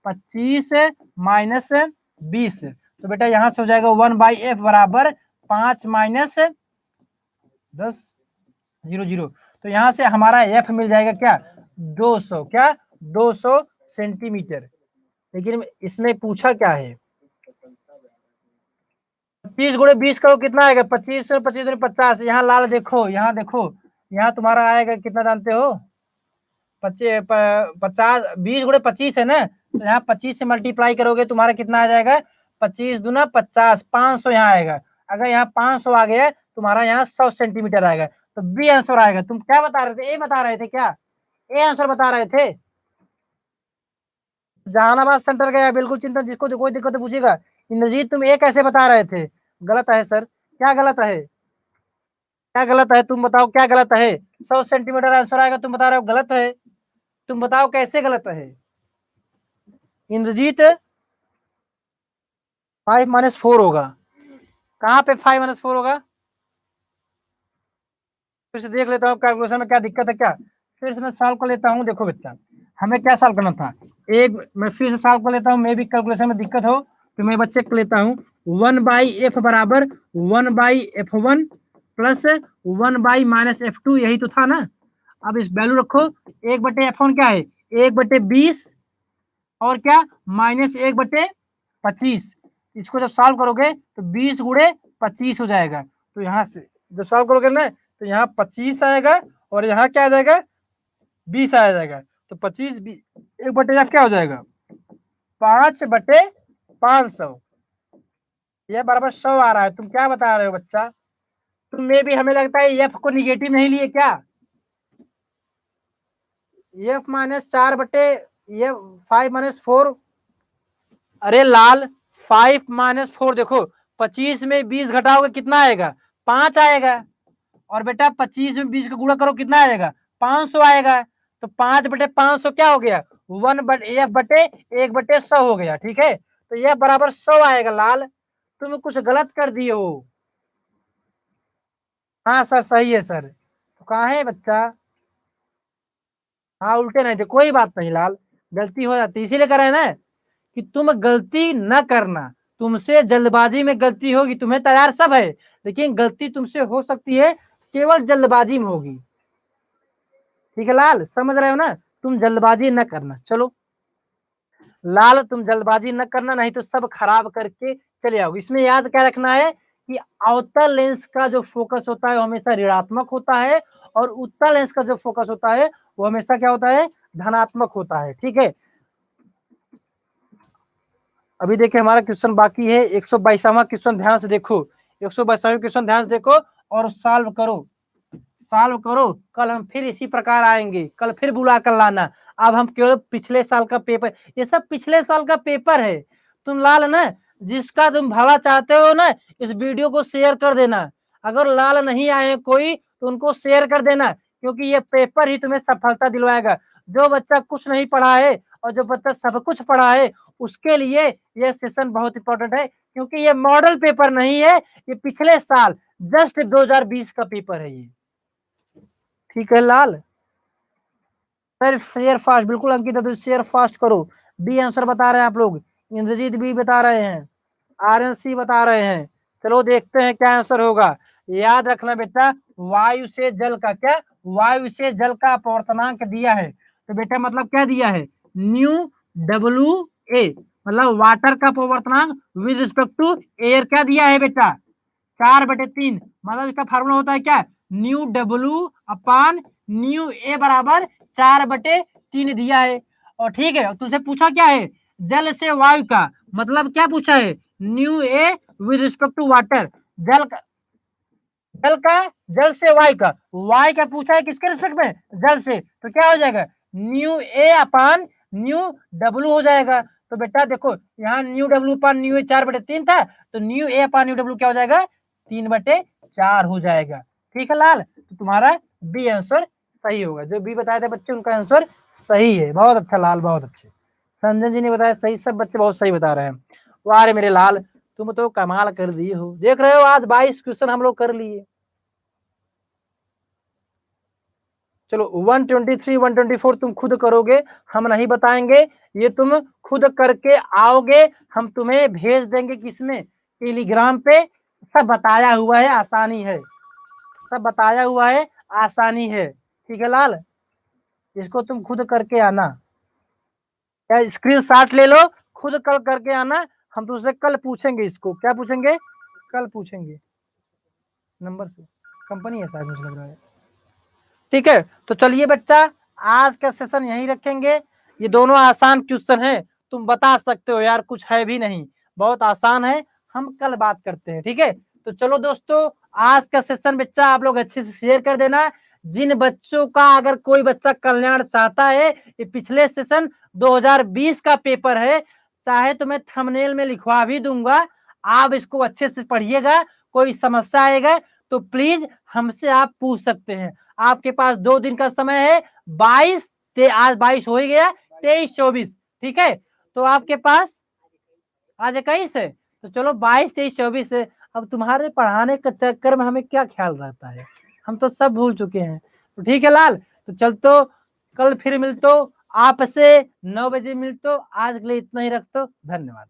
[SPEAKER 1] 25 माइनस 20, तो बेटा यहाँ से हो जाएगा 1/F बराबर 5 माइनस 10 0 0, तो यहाँ से हमारा F मिल जाएगा क्या, 200, क्या 200 सेंटीमीटर। लेकिन इसमें पूछा क्या है, 25 × 20 करो कितना आएगा, 25 25 50, यहाँ लाल देखो, यहाँ देखो, यहाँ तुम्हारा आएगा कितना जानते हो, 50, 20 × 25 है ना, तो यहाँ 25 से मल्टीप्लाई करोगे तुम्हारा कितना आ जाएगा, 25 दूना 50, 500 यहाँ आएगा। अगर यहाँ 500 आ गया तुम्हारा यहाँ 100 सेंटीमीटर आएगा, तो बी आंसर आएगा। तुम क्या बता रहे थे, ए बता रहे थे क्या, ए आंसर बता रहे थे। जहानाबाद सेंटर गया, बिल्कुल चिंता, जिसको कोई दिक्कत है पूछेगा। इंद्रजीत तुम ए कैसे बता रहे थे, गलत है सर, क्या गलत है, क्या गलत है, तुम बताओ क्या गलत है, 100 सेंटीमीटर आंसर आएगा, तुम बता रहे हो गलत है, तुम बताओ कैसे गलत है। इंद्रजीत 5 - 4 होगा, कहाँ पे 5 - 4 होगा, फिर से देख लेता हूँ कैलकुलेशन में क्या दिक्कत है, क्या फिर से मैं सॉल्व कर लेता हूँ। देखो बच्चा हमें क्या सॉल्व करना था, एक मैं फिर से सॉल्व कर लेता हूँ, मे भी कैलकुलेशन में दिक्कत हो तो मैं बच्चे कर लेता हूँ। 1/F बराबर 1/F1 प्लस 1/-F2, यही तो था ना। अब इस वैल्यू रखो, 1/F1 क्या है, 1/20, और क्या माइनस 1/25, इसको जब सॉल्व करोगे तो 20 × 25 हो जाएगा, तो यहाँ से जब सॉल्व करोगे ना तो यहाँ 25 आएगा, और यहाँ क्या आ जाएगा 20 आ जाएगा, तो 25 1/F क्या हो जाएगा 5/500, यह बराबर 100 आ रहा है। तुम क्या बता रहे हो बच्चा, तुम में भी हमें लगता है एफ को निगेटिव नहीं लिए क्या, एफ माइनस 4 बटे एफ 5 - 4। अरे लाल 5 - 4 देखो 25 में 20 घटाओगे कितना आएगा 5 आएगा। और बेटा 25 में 20 का गुणा करो कितना आएगा 500 आएगा। तो 5/500 क्या हो गया 1/100 हो गया। ठीक है तो यह बराबर 100 आएगा लाल। तुम कुछ गलत कर दिए हो। हाँ सर सही है सर। तो कहाँ है बच्चा। हाँ उल्टे नहीं थे कोई बात नहीं लाल, गलती हो जाती इसीलिए कर रहे हैं ना कि तुम गलती न करना। तुमसे जल्दबाजी में गलती होगी, तुम्हें तैयार सब है लेकिन गलती तुमसे हो सकती है केवल जल्दबाजी में होगी। ठीक है लाल समझ रहे हो ना, तुम जल्दबाजी न करना। चलो लाल तुम जल्दबाजी न करना नहीं तो सब खराब करके चले आओगे। इसमें याद क्या रखना है कि अवतल लेंस का जो फोकस होता है वो हमेशा ऋणात्मक होता है और उत्तल लेंस का जो फोकस होता है वो हमेशा क्या होता है धनात्मक होता है। ठीक है अभी देखिए हमारा क्वेश्चन बाकी है 122वां क्वेश्चन ध्यान से देखो। 122वां क्वेश्चन ध्यान से देखो और सॉल्व करो। सॉल्व करो कल हम फिर इसी प्रकार आएंगे, कल फिर बुला कर लाना। अब हम केवल पिछले साल का पेपर, ये सब पिछले साल का पेपर है। तुम लाल ना जिसका तुम भला चाहते हो ना इस वीडियो को शेयर कर देना। अगर लाल नहीं आए कोई तो उनको शेयर कर देना क्योंकि ये पेपर ही तुम्हें सफलता दिलवाएगा। जो बच्चा कुछ नहीं पढ़ा है और जो बच्चा सब कुछ पढ़ा है उसके लिए यह सेशन बहुत इंपॉर्टेंट है क्योंकि ये मॉडल पेपर नहीं है, ये पिछले साल जस्ट 2020 का पेपर है ये। ठीक है लाल सर शेयर फास्ट बिल्कुल अंकित है तो शेयर फास्ट करो। बी आंसर बता रहे हैं आप लोग, इंद्रजीत बी बता रहे हैं, आर्यन सी बता रहे हैं। चलो देखते हैं क्या आंसर होगा। याद रखना बेटा वायु से जल का क्या, वायु से जल का अपवर्तनांक दिया है तो बेटा मतलब क्या दिया है न्यू डब्ल्यू ए मतलब वाटर का अपवर्तनांक विद रिस्पेक्ट टू एयर क्या दिया है बेटा 4/3। मतलब इसका फार्मूला होता है क्या न्यू डब्ल्यू अपान न्यू ए बराबर 4/3 दिया है। और ठीक है तुमसे पूछा क्या है जल से वायु का, मतलब क्या पूछा है new a with respect to water. जल का जल का जल से वायु का, वायु का पूछा है किसके रिस्पेक्ट में जल से तो क्या हो जाएगा न्यू ए अपान न्यू डब्ल्यू हो जाएगा। तो बेटा देखो यहाँ न्यू डब्ल्यू अपान न्यू ए 4/3 था तो न्यू ए अपान न्यू डब्ल्यू क्या हो जाएगा 3/4 हो जाएगा। ठीक है लाल तो तुम्हारा बी आंसर सही होगा। जो बी बताए थे बच्चे उनका आंसर सही है। बहुत अच्छा लाल बहुत अच्छे। संजय जी ने बताया सही, सब बच्चे बहुत सही बता रहे हैं। वाह मेरे लाल तुम तो कमाल कर दिए हो। देख रहे हो आज 22 क्वेश्चन हम लोग कर लिए। चलो 123 124 तुम खुद करोगे, हम नहीं बताएंगे, ये तुम खुद करके आओगे। हम तुम्हें भेज देंगे किसमें टेलीग्राम पे। सब बताया हुआ है आसानी है, सब बताया हुआ है आसानी है। ठीक है लाल इसको तुम खुद करके आना, या स्क्रीनशॉट ले लो खुद कल करके आना। हम तुझसे कल पूछेंगे, इसको क्या पूछेंगे कल पूछेंगे नंबर से, कंपनी है शायद मुझे लग रहा है। ठीक है तो चलिए बच्चा आज का सेशन यहीं रखेंगे। ये दोनों आसान क्वेश्चन है, तुम बता सकते हो यार कुछ है भी नहीं, बहुत आसान है। हम कल बात करते हैं ठीक है। तो चलो दोस्तों आज का सेशन बच्चा आप लोग अच्छे से शेयर कर देना। जिन बच्चों का अगर कोई बच्चा कल्याण चाहता है, ये पिछले सेशन 2020 का पेपर है, चाहे तो मैं थंबनेल में लिखवा भी दूंगा, आप इसको अच्छे से पढ़िएगा। कोई समस्या आएगा तो प्लीज हमसे आप पूछ सकते हैं। आपके पास 2 दिन का समय है, 22 आज 22 हो ही गया, 23 24 ठीक है। तो आपके पास आज 21 है तो चलो 22 23 24 है। अब तुम्हारे पढ़ाने के चक्कर में हमें क्या ख्याल रहता है, हम तो सब भूल चुके हैं। तो ठीक है लाल तो चल तो कल फिर मिलतो आपसे 9 बजे मिलतो। आज के लिए इतना ही रखतो, धन्यवाद।